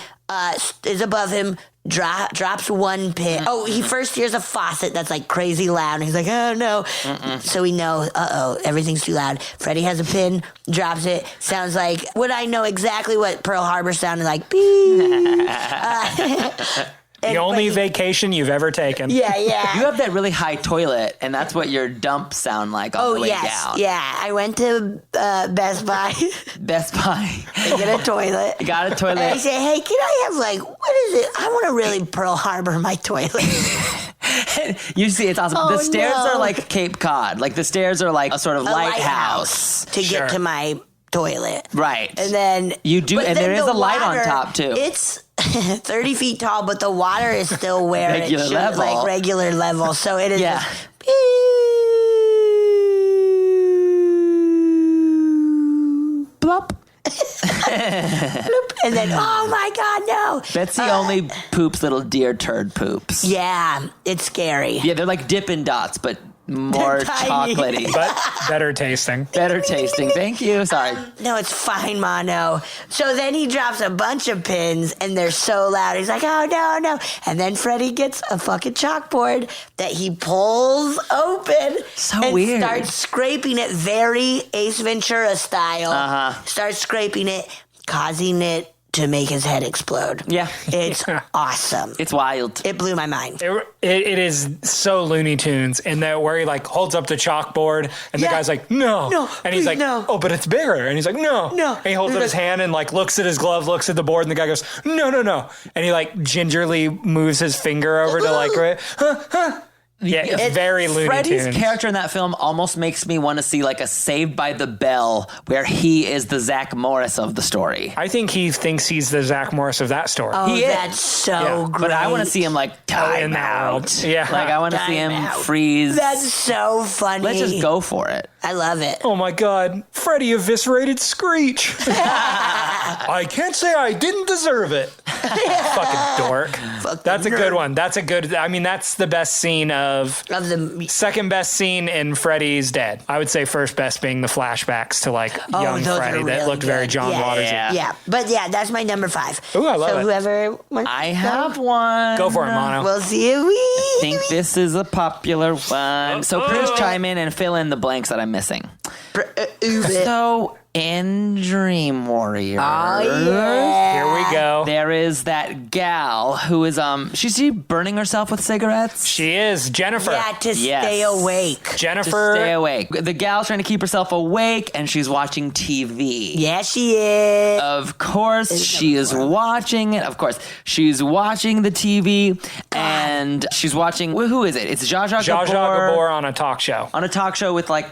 is above him, drops one pin. Oh, he first hears a faucet that's like crazy loud, and he's like, oh no. So we know, everything's too loud. Freddy has a pin, drops it, sounds like, would I know exactly what Pearl Harbor sounded like? Beep. The only vacation you've ever taken. Yeah. You have that really high toilet, and that's what your dumps sound like on the way down. Yeah, I went to Best Buy. To get a toilet. You got a toilet. And I say, hey, can I have like, what is it? I want to really Pearl Harbor my toilet. You see, it's awesome. The stairs are like Cape Cod. Like the stairs are like a sort of lighthouse. To get to my toilet. Right. And then you do, and there is a light on top too. It's 30 feet tall, but the water is still where it should, like regular level. So it is. Yeah. Blop. And then, oh my God, no. Betsy only poops little deer turd poops. Yeah, it's scary. Yeah, they're like Dippin' Dots, but more chocolatey. But better tasting. Better tasting. Thank you. Sorry. No, it's fine, Mano. So then he drops a bunch of pins, and they're so loud. He's like, oh, no. And then Freddy gets a fucking chalkboard that he pulls open. So weird. Starts scraping it very Ace Ventura style. Starts scraping it, causing it to make his head explode. Yeah. It's awesome. It's wild. It blew my mind. It is so Looney Tunes in that where he like holds up the chalkboard and the guy's like, no. And he's like, no. Oh, but it's bigger. And he's like, no. And he holds up his hand and like looks at his glove, looks at the board, and the guy goes, no. And he like gingerly moves his finger over to like, Yeah, it's very Looney Freddy's Tunes. character in that film almost makes me want to see like a Saved by the Bell where he is the Zach Morris of the story. I think he thinks he's the Zach Morris of that story. Oh, that's so great. But I want to see him like time out. Yeah. Like I want to see him freeze. That's so funny. Let's just go for it. I love it. Oh my God. Freddy eviscerated Screech. I can't say I didn't deserve it. Fucking dork. That's a good one. That's the best scene of the second best scene in Freddy's Dead. I would say first best being the flashbacks to like young Freddy that really looked very John Waters. Yeah. But that's my number 5. Ooh, I love it. So whoever wants I have one. Go for it, Mano. We'll see if we I think this is a popular one. So please chime in and fill in the blanks that I'm missing. So in Dream Warrior, Here we go. there is that gal who is she's she burning herself with cigarettes. She is Jennifer. Yeah, to stay awake. Jennifer. To stay awake. The gal's trying to keep herself awake, and she's watching TV. Yeah, she is. Of course, she is watching it. Of course, she's watching the TV, and she's watching. Who is it? It's Zsa Zsa Gabor on a talk show. On a talk show with like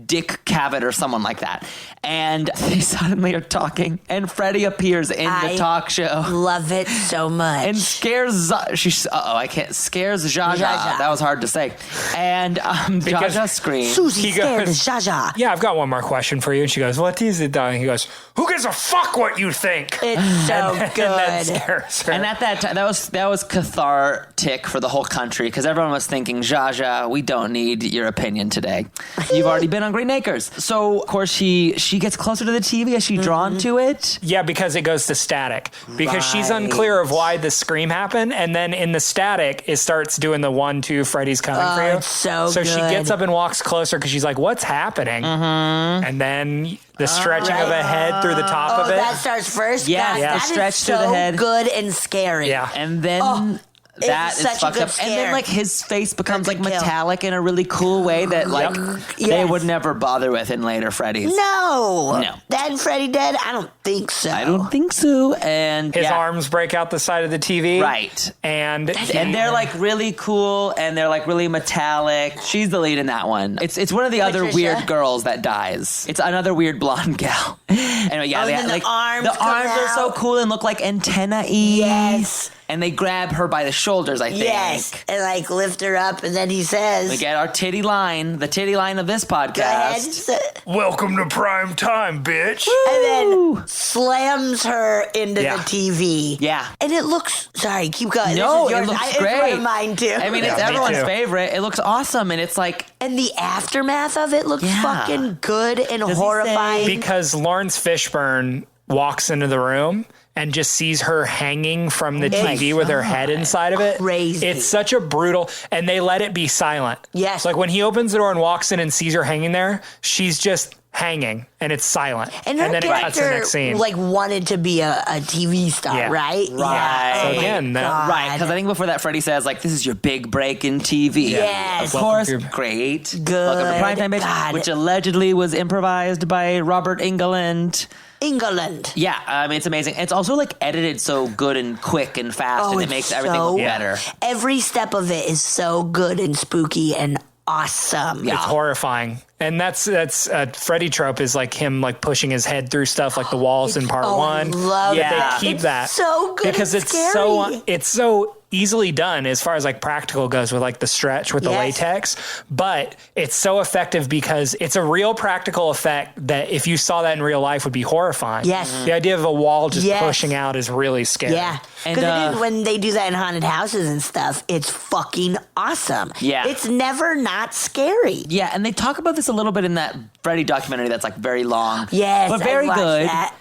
Dick Cavett or someone like that. And they suddenly are talking, and Freddy appears in the talk show. Love it so much. And scares scares Zsa Zsa. That was hard to say. And Zsa Zsa screams. Susie scared Zsa Zsa. Yeah, I've got one more question for you. And she goes, what is it, darling? He goes, who gives a fuck what you think? It's so good. And that scares her. And at that time, that was cathartic for the whole country because everyone was thinking, Zsa Zsa, we don't need your opinion today. You've already been on Green Acres. So, of course, she gets closer to the TV. Is she drawn to it? Yeah, because it goes to static. Because she's unclear of why the scream happened. And then in the static, it starts doing the 1-2, Freddy's coming for you. It's so good. So she gets up and walks closer because she's like, what's happening? Mm-hmm. And then the stretching of a head through the top of it. That starts first? Yeah, God, the stretch to the head. Good and scary. Yeah. And then... that is fucked up. Scare. And then like his face becomes like metallic in a really cool way that like they would never bother with in later Freddy's. No. That and Freddy Dead? I don't think so. I don't think so. And his arms break out the side of the TV. Right. And they're like really cool and they're like really metallic. She's the lead in that one. It's one of the other weird girls that dies. It's another weird blonde gal. Anyway, the arms are so cool and look like antennae. Yes. And they grab her by the shoulders, I think. Yes. And like lift her up, and then he says, we get our titty line, the titty line of this podcast. Welcome to prime time, bitch. And then slams her into the TV. Yeah. And it looks, sorry, keep going. No, it looks great. It's one of mine too. I mean, it's everyone's favorite. It looks awesome, and it's like... And the aftermath of it looks fucking good and horrifying. Because Lawrence Fishburne walks into the room and just sees her hanging from the TV with her head inside of it. Crazy. It's such a brutal, and they let it be silent. Yes. So like when he opens the door and walks in and sees her hanging there, she's just hanging and it's silent. And her then it cuts to the next scene. Like wanted to be a TV star, right? Right. Yeah. So again, right, because I think before that, Freddy says, like, this is your big break in TV. Yes. Of course, great. Good. Welcome to Primetime Bitch, which allegedly was improvised by Robert Englund. Yeah, I mean, it's amazing. It's also like edited so good and quick and fast, and it makes everything look better. Every step of it is so good and spooky and awesome. It's horrifying. And that's Freddy trope is like him like pushing his head through stuff like the walls in part 1. I love that. They keep it's that so good because and it's so easily done as far as like practical goes with like the stretch with the latex, but it's so effective because it's a real practical effect that if you saw that in real life would be horrifying. Yes. The idea of a wall just pushing out is really scary. Yeah. Because when they do that in haunted houses and stuff, it's fucking awesome. Yeah. It's never not scary. Yeah, and they talk about this a little bit in that Freddy documentary that's like very long. Yes, but very good. That.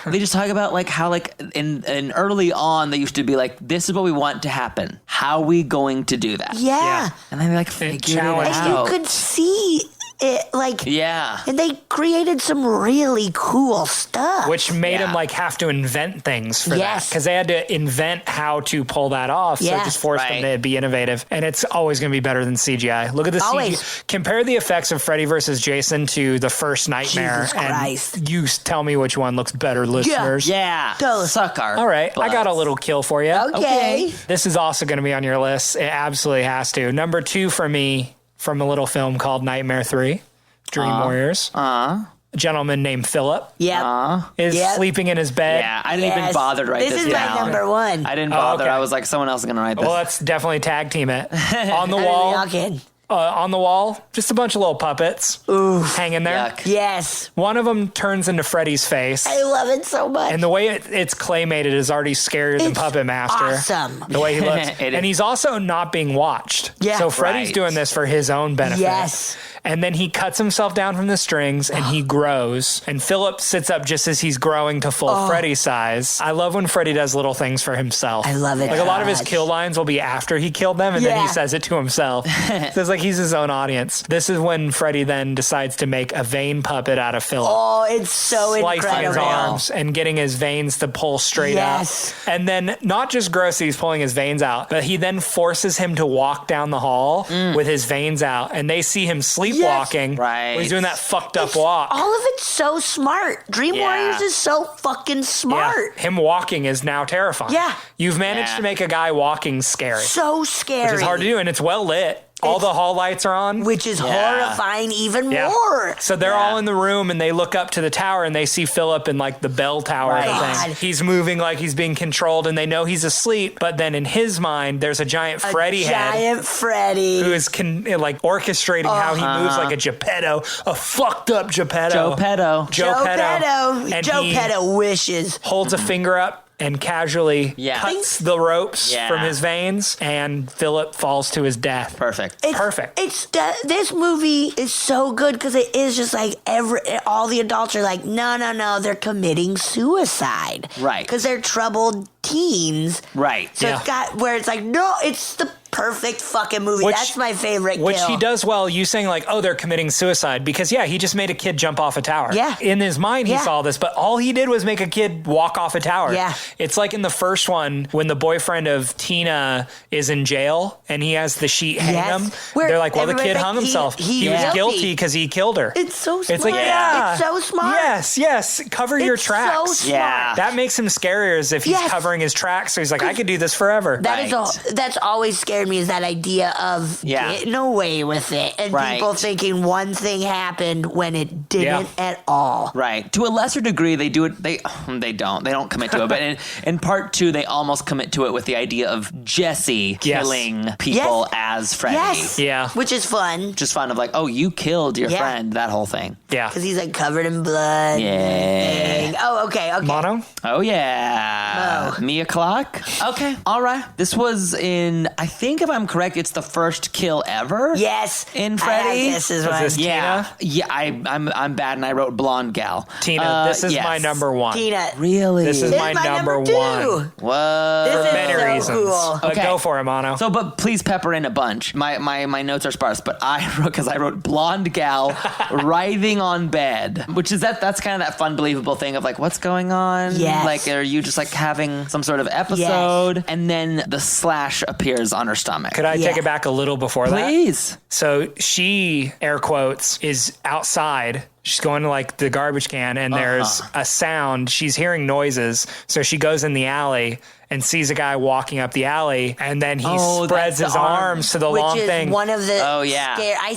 They just talk about like how like in early on they used to be like, this is what we want to happen. How are we going to do that? Yeah. And then they like figured it out. And you could see it like and they created some really cool stuff, which made them like have to invent things for that because they had to invent how to pull that off. So it just forced them to be innovative, and it's always going to be better than CGI. Look at the CGI. Compare the effects of Freddy versus Jason to the first Nightmare, Jesus Christ. And you tell me which one looks better, listeners. Suck our all right, butts. I got a little kill for you. Okay. This is also going to be on your list. It absolutely has to. Number 2 for me, from a little film called Nightmare 3, Dream Warriors. A gentleman named Philip is sleeping in his bed. Yeah, I didn't even bother to write this down. This is my number 1. I didn't bother. I was like, someone else is going to write this. Well, let's definitely tag team it. On the wall, on the wall, just a bunch of little puppets hanging there. Yuck. Yes. One of them turns into Freddy's face. I love it so much. And the way it's claymated is already scarier than Puppet Master. Awesome. The way he looks. And he's also not being watched. Yeah. So Freddy's Right. doing this for his own benefit. Yes. And then he cuts himself down from the strings and he grows. And Philip sits up just as he's growing to full Freddy size. I love when Freddy does little things for himself. I love it Like a lot of his much. kill lines will be after he killed them and then he says it to himself. So it's like he's his own audience. This is when Freddy then decides to make a vein puppet out of Philip. Oh, it's so Slicing incredible. his arms and getting his veins to pull straight Yes. up. And then not just gross that he's pulling his veins out, but he then forces him to walk down the hall with his veins out. And they see him sleepwalking. Right. He's doing that fucked up walk. All of it's so smart. Dream Yeah. Warriors is so fucking smart. Yeah. Him walking is now terrifying. Yeah. You've managed to make a guy walking scary. So scary. Which is hard to do, and it's well lit. All the hall lights are on. Which is horrifying even more. So they're all in the room and they look up to the tower and they see Philip in like the bell tower thing. He's moving like he's being controlled and they know he's asleep. But then in his mind, there's a giant Freddy head Giant Freddy. who is like orchestrating how he moves like a Geppetto, a fucked up Geppetto. Joe Petto. And Joe he Petto wishes. holds a finger up and casually cuts the ropes from his veins, and Philip falls to his death. Perfect. Perfect. This movie is so good because it is just like all the adults are like, no, they're committing suicide. Right. Because they're troubled teens. Right. So it's got where it's like, no, it's the perfect fucking movie. That's my favorite Which kill. he does well. You saying like, oh, they're committing suicide because he just made a kid jump off a tower. Yeah. In his mind, he saw this, but all he did was make a kid walk off a tower. Yeah. It's like in the first one when the boyfriend of Tina is in jail and he has the sheet hang him. Where They're like, well, the kid everybody's hung like, himself. he He was guilty. guilty because he killed her. It's so smart. It's like, It's so smart. Yes. Cover your It's tracks. so smart. Yeah. That makes him scarier as if he's covering his tracks. So he's like, I could do this forever. That's always scared me is that idea of getting away with it and people thinking one thing happened when it didn't at all. Right. To a lesser degree, they do it. They don't commit to it. But in part two, they almost commit to it with the idea of Jesse killing people as Freddy. Yes. Yeah. Which is fun. Just fun of like, oh, you killed your friend. That whole thing. Yeah. Because he's like covered in blood. Yeah. Oh, okay. Mono? Oh, yeah. Me o'clock? Okay. All right. This was in, I think if I'm correct, it's the first kill ever. Yes. In Freddy. This is Was right. this Yeah. Tina? Yeah, I'm bad and I wrote blonde gal. Tina, this is my number one. Tina. Really? This is my number two. one. What? This is Many so reasons. cool. But Okay. go for it, Mono. So, but please pepper in a bunch. My notes are sparse, but I wrote blonde gal writhing on bed, which is that's kind of that fun, believable thing of like, what's going on? Yes. Like, are you just like having some sort of episode? And then the slash appears on her stomach. Could I take it back a little before that? Please. So she, air quotes, is outside. She's going to like the garbage can and there's a sound. She's hearing noises. So she goes in the alley and sees a guy walking up the alley, and then he spreads his arms to the long thing. Which is one of the I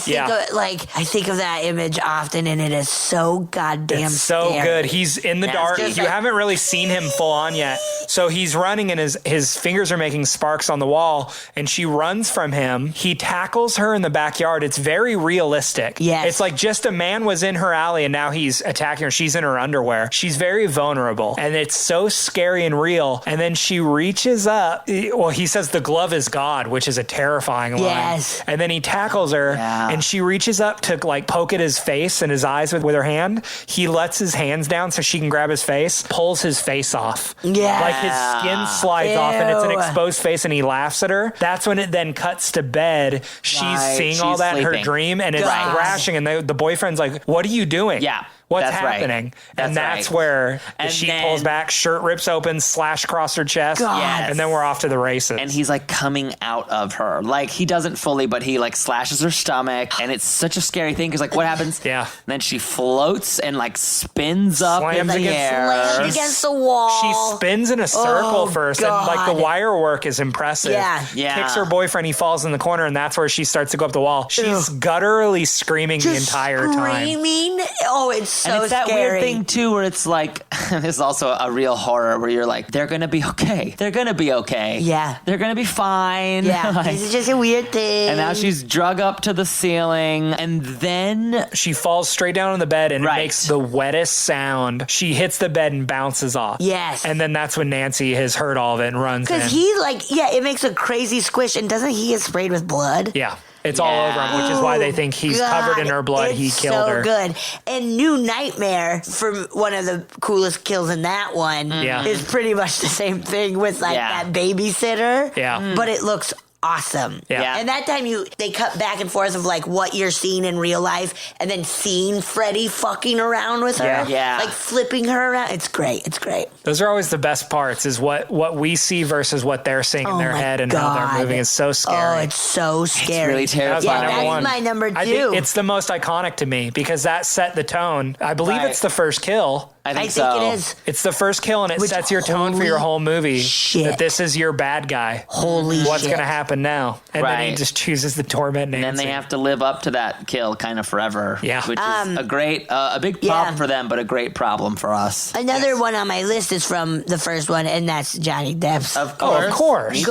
think of that image often, and it is so goddamn It's so scary. good. He's in the dark. just You like- haven't really seen him full on yet. So he's running and his fingers are making sparks on the wall, and she runs from him. He tackles her in the backyard. It's very realistic. Yes. It's like just a man was in her alley and now he's attacking her. She's in her underwear. She's very vulnerable, and it's so scary and real. And then she reaches up. Well, he says the glove is God, which is a terrifying line. Yes. And then he tackles her and she reaches up to like poke at his face and his eyes with her hand. He lets his hands down so she can grab his face, pulls his face off. Yeah. Like his skin slides off and it's an Ew. exposed face and he laughs at her. That's when it then cuts to bed. She's seeing all She's that in her sleeping. dream and it's God. thrashing, and the boyfriend's like, what are you doing? Yeah. What's That's right. happening? And That's that's right. where the And sheet then- pulls back, shirt rips open, slash across her chest. God. Yes. And then we're off to the races. And he's like coming out of her. Like he doesn't fully, but he like slashes her stomach. And it's such a scary thing because like what happens? Yeah. Then she floats and like spins up in Slams the against the air. Slammed against the wall. She spins in a circle first, and like the God. wire work is impressive. Yeah. Yeah. Kicks her boyfriend, he falls in the corner, and that's where she starts to go up the wall. She's gutturally screaming the entire time. Screaming. Oh, it's so And it's that scary. weird thing too where it's like this is also a real horror where you're like, they're gonna be okay. They're gonna be okay. Yeah. They're gonna be fine. Yeah. Like, this is just a weird thing. and now she's drug up to the ceiling, and then she falls straight down on the bed and it makes the wettest sound. She hits the bed and bounces off. Yes. And then that's when Nancy has heard all of it and runs in. Because he it makes a crazy squish, and doesn't he get sprayed with blood? Yeah. It's all over him, which is why they think he's covered in her blood. He killed her. So good. And New Nightmare, for one of the coolest kills in that one, is pretty much the same thing with that babysitter. Yeah. But it looks awesome. Yeah. And that time they cut back and forth of like what you're seeing in real life and then seeing Freddy fucking around with her. Yeah. Like flipping her around. It's great. It's great. Those are always the best parts, is what we see versus what they're seeing in their head and how they're moving is so scary. Oh, it's so scary. It's really terrifying. That's my number 2. I think it's the most iconic to me because that set the tone. I believe it's the first kill. I think it is. It's the first kill, and it sets your tone for your whole movie. Shit. That this is your bad guy. What's going to happen now? And then he just chooses to torment Nancy. And then they have to live up to that kill kind of forever. Yeah. Which is a big problem for them, but a great problem for us. Another one on my list is from the first one, and that's Johnny Depp's. Of course. Of course. Me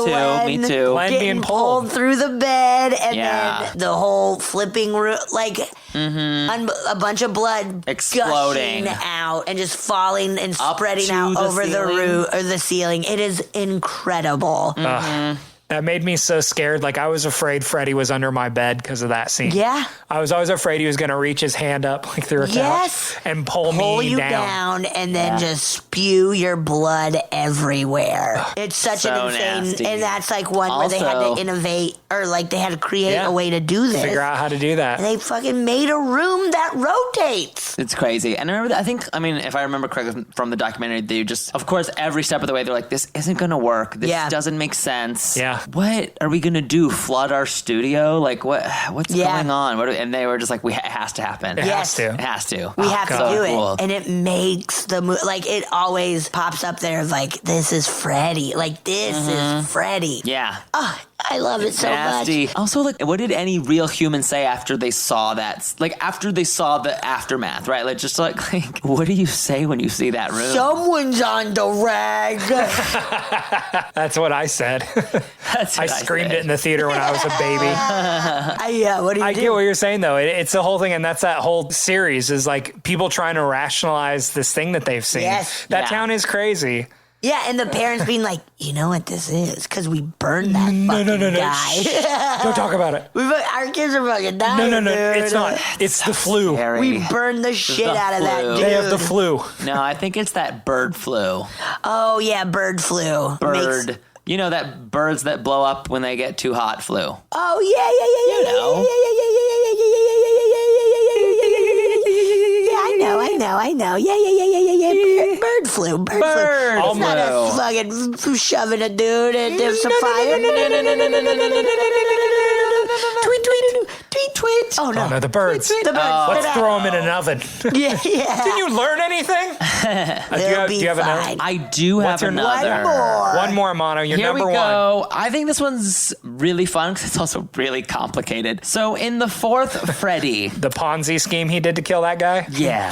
too. Glenn Getting being pulled through the bed, and then the whole flipping a bunch of blood exploding gushing out and just falling and up spreading out the over the ceiling. roof or the ceiling. It is incredible. That made me so scared. Like, I was afraid Freddy was under my bed because of that scene. Yeah. I was always afraid he was going to reach his hand up like through a couch and pull me you down. and then just spew your blood everywhere. It's such So an insane, nasty. and that's like one where they had Also- to innovate or like they had to create a way to do this. Figure out how to do that. And they fucking made a room that rotates. It's crazy. And I remember if I remember correctly from the documentary, they just, of course, every step of the way, they're like, this isn't going to work. This doesn't make sense. Yeah. What are we going to do? Flood our studio? Like, what's going on? And they were just like, it has to happen. It has to. It has to. We have to do cool. it. And it makes the movie, like, it always pops up there of like, this is Freddy. Like, this is Freddy. Yeah. Oh, I love it so Nasty. much. Also, like, what did any real human say after they saw that? Like, after they saw the aftermath, right? Like, just like what do you say when you see that room? Someone's on the rag. That's what I said. I screamed it in the theater when I was a baby. What do you I do? get what you're saying, though. It's the whole thing, and that's that whole series is like people trying to rationalize this thing that they've seen. Yes. That town is crazy. Yeah, and the parents being like, you know what this is? Because we burned that No. guy. Don't talk about it. Our kids are fucking dying. No. Dude. It's not. It's the flu. Scary. We burned the shit out of that flu. dude. They have the flu. No, I think it's that bird flu. Oh, yeah, bird flu. Bird. You know that birds that blow up when they get too hot flu. Oh, yeah. You know. I know. Yeah. Bird flu. It's not a fucking shoving a dude into some fire. Tweet. Oh, no. Oh, no, the birds. The birds. Let's throw them in an oven. Yeah. Did you learn anything? Do you have another? I do have your another. One more, Mano. You're Here number we one. go. I think this one's really fun because it's also really complicated. So in the fourth Freddy. The Ponzi scheme he did to kill that guy? Yeah.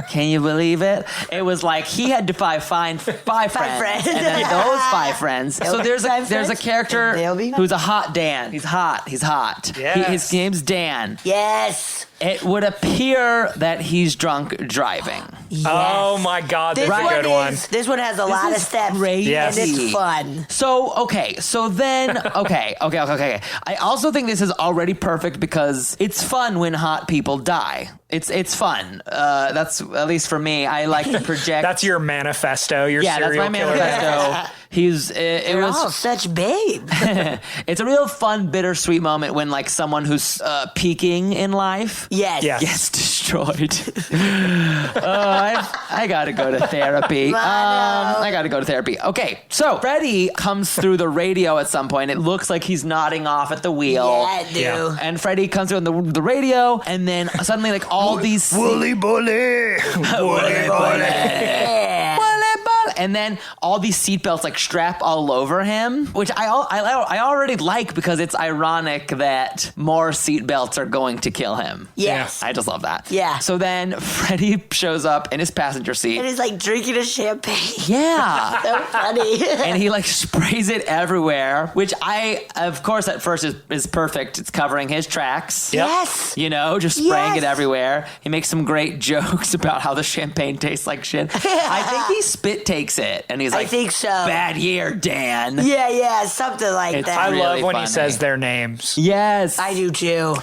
Can you believe it? It was like he had to find five friends. And then those 5 friends. So there's a character who's a hot Dan. He's hot. Yes. His name's Dan. Yes. It would appear that he's drunk driving. Yes. Oh my God, that's a good one. This one has a lot of steps. crazy. Yes. And it's fun. So then, okay. I also think this is already perfect because it's fun when hot people die. It's fun. That's, at least for me, I like to project. That's your manifesto, your that's serial my killer manifesto. They're all such babes. It's a real fun, bittersweet moment when like someone who's peaking in life Yes. gets destroyed. I gotta go to therapy. I gotta go to therapy. Okay, so Freddy comes through the radio at some point. It looks like he's nodding off at the wheel. Yeah, dude. Yeah. And Freddy comes through on the radio, and then suddenly like all these Wooly bully. Wooly bully. Yeah. Wooly bully. And then all these seatbelts like strap all over him, which I already like because it's ironic that more seatbelts are going to kill him. Yes. I just love that. Yeah. So then Freddy shows up in his passenger seat. And he's like drinking a champagne. Yeah. So funny. And he like sprays it everywhere, which of course, at first is perfect. It's covering his tracks. Yep. Yes. You know, just spraying it Yes. everywhere. He makes some great jokes about how the champagne tastes like shit. I think he spit takes it, and he's like, I think so. Bad year, Dan. Yeah, something like It's that. I love really when funny. he says their names. Yes. I do too.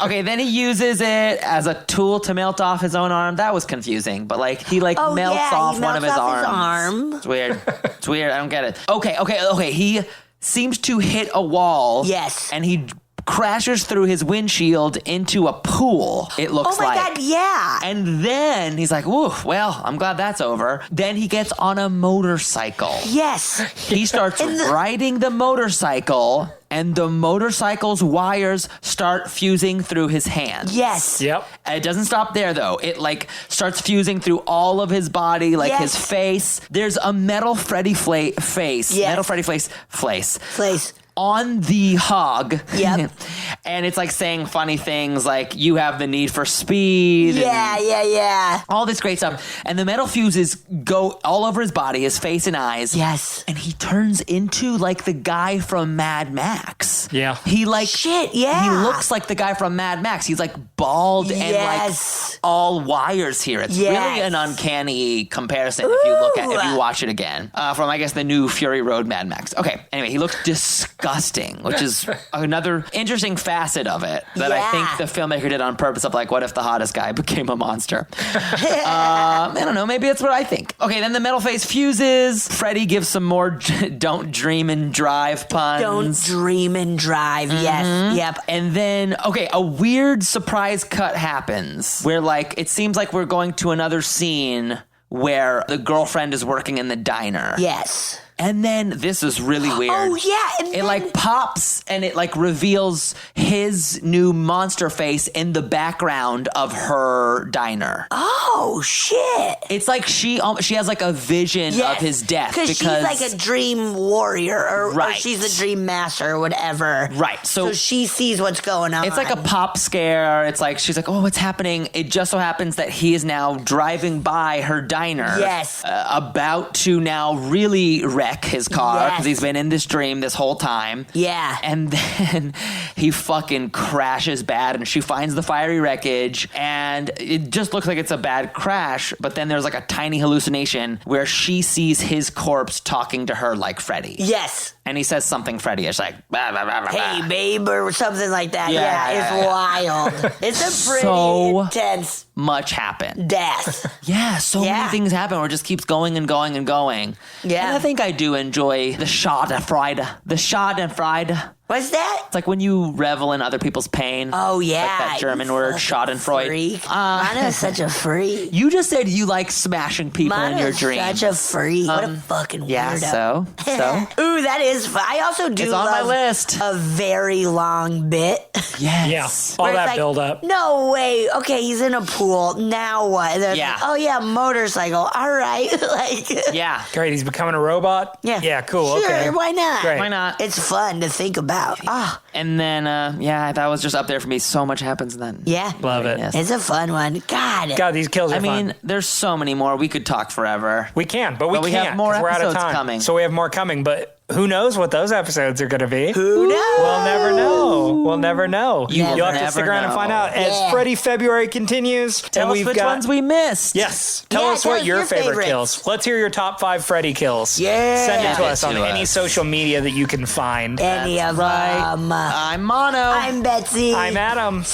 Okay, then he uses it as a tool to melt off his own arm. That was confusing, but like he melts off one of his arms. It's weird. It's weird. I don't get it. Okay. He seems to hit a wall. Yes. And he crashes through his windshield into a pool, it looks like. Oh my God, yeah. And then he's like, woo, well, I'm glad that's over. Then he gets on a motorcycle. Yes. He starts riding the motorcycle, and the motorcycle's wires start fusing through his hand. Yes. Yep. And it doesn't stop there, though. It, like, starts fusing through all of his body, like his face. There's a metal Freddy face. Yes. Metal Freddy face. Place. On the hog. Yep. And it's like saying funny things like, you have the need for speed. Yeah. All this great stuff. And the metal fuses go all over his body, his face and eyes. Yes. And he turns into like the guy from Mad Max. Yeah. He like Shit, yeah. He looks like the guy from Mad Max. He's like bald and like all wires here. It's really an uncanny comparison if you watch it again. From I guess the new Fury Road Mad Max. Okay. Anyway, he looks disgusting, which is another interesting facet of it that I think the filmmaker did on purpose of like, what if the hottest guy became a monster? I don't know. Maybe that's what I think. Okay, then the metal face fuses. Freddy gives some more don't dream and drive puns. Don't dream and drive. Yes. Yep. And then, okay, a weird surprise cut happens where like, it seems like we're going to another scene where the girlfriend is working in the diner. Yes. And then this is really weird. Oh, yeah. And it like pops and it like reveals his new monster face in the background of her diner. Oh, shit. It's like she has like a vision of his death because she's like a dream warrior or she's a dream master or whatever. Right. So she sees what's going on. It's like a pop scare. It's like she's like, oh, what's happening? It just so happens that he is now driving by her diner. Yes. About to now really wreck his car because he's been in this dream this whole time. Yeah. And then he fucking crashes bad and she finds the fiery wreckage and it just looks like it's a bad crash, but then there's like a tiny hallucination where she sees his corpse talking to her like Freddy. Yes. And he says something Freddy-ish like, bah, bah, bah, bah, hey, bah. babe, or something like that. Yeah, It's wild. It's a pretty intense much happened. death. Yeah, so many things happen where it just keeps going and going and going. Yeah. And I think I do enjoy the Schadenfreude. The Schadenfreude. What's that? It's like when you revel in other people's pain. Oh, yeah. Like that German word, Schadenfreude. Mano's such a freak. You just said you like smashing people in your Mano's dreams. such a freak. What a fucking weirdo. Yeah, so? Ooh, that is fun. I also do It's on love my list. a very long bit. Yes. Yeah. All Where it's that like, build up. No way. Okay, he's in a pool. Now what? They're Yeah. like, oh, yeah, motorcycle. All right. Like, Yeah. Great. He's becoming a robot. Yeah. Yeah. Cool. Sure, Okay. why not? Great. Why not? It's fun to think about. And then, that was just up there for me. So much happens then. Yeah. Love it. Yes. It's a fun one. God, these kills are I mean, fun. there's so many more. We could talk forever. We can, but we we can't have more 'cause we're out of episodes time. coming. So we have more coming, but who knows what those episodes are going to be? Who knows? We'll never know. We'll never know. You will You'll have to never stick around and know. find out. As Freddy February continues, Tell and us we've which got ones we missed. Yes. Yeah, Tell us tell what us your your favorite favorites. kills. Let's hear your top 5 Freddy kills. Yeah. Send it to Send us it on to any us. social media that you can find. Any of Right. them. I'm Mano. I'm Betsy. I'm Adam.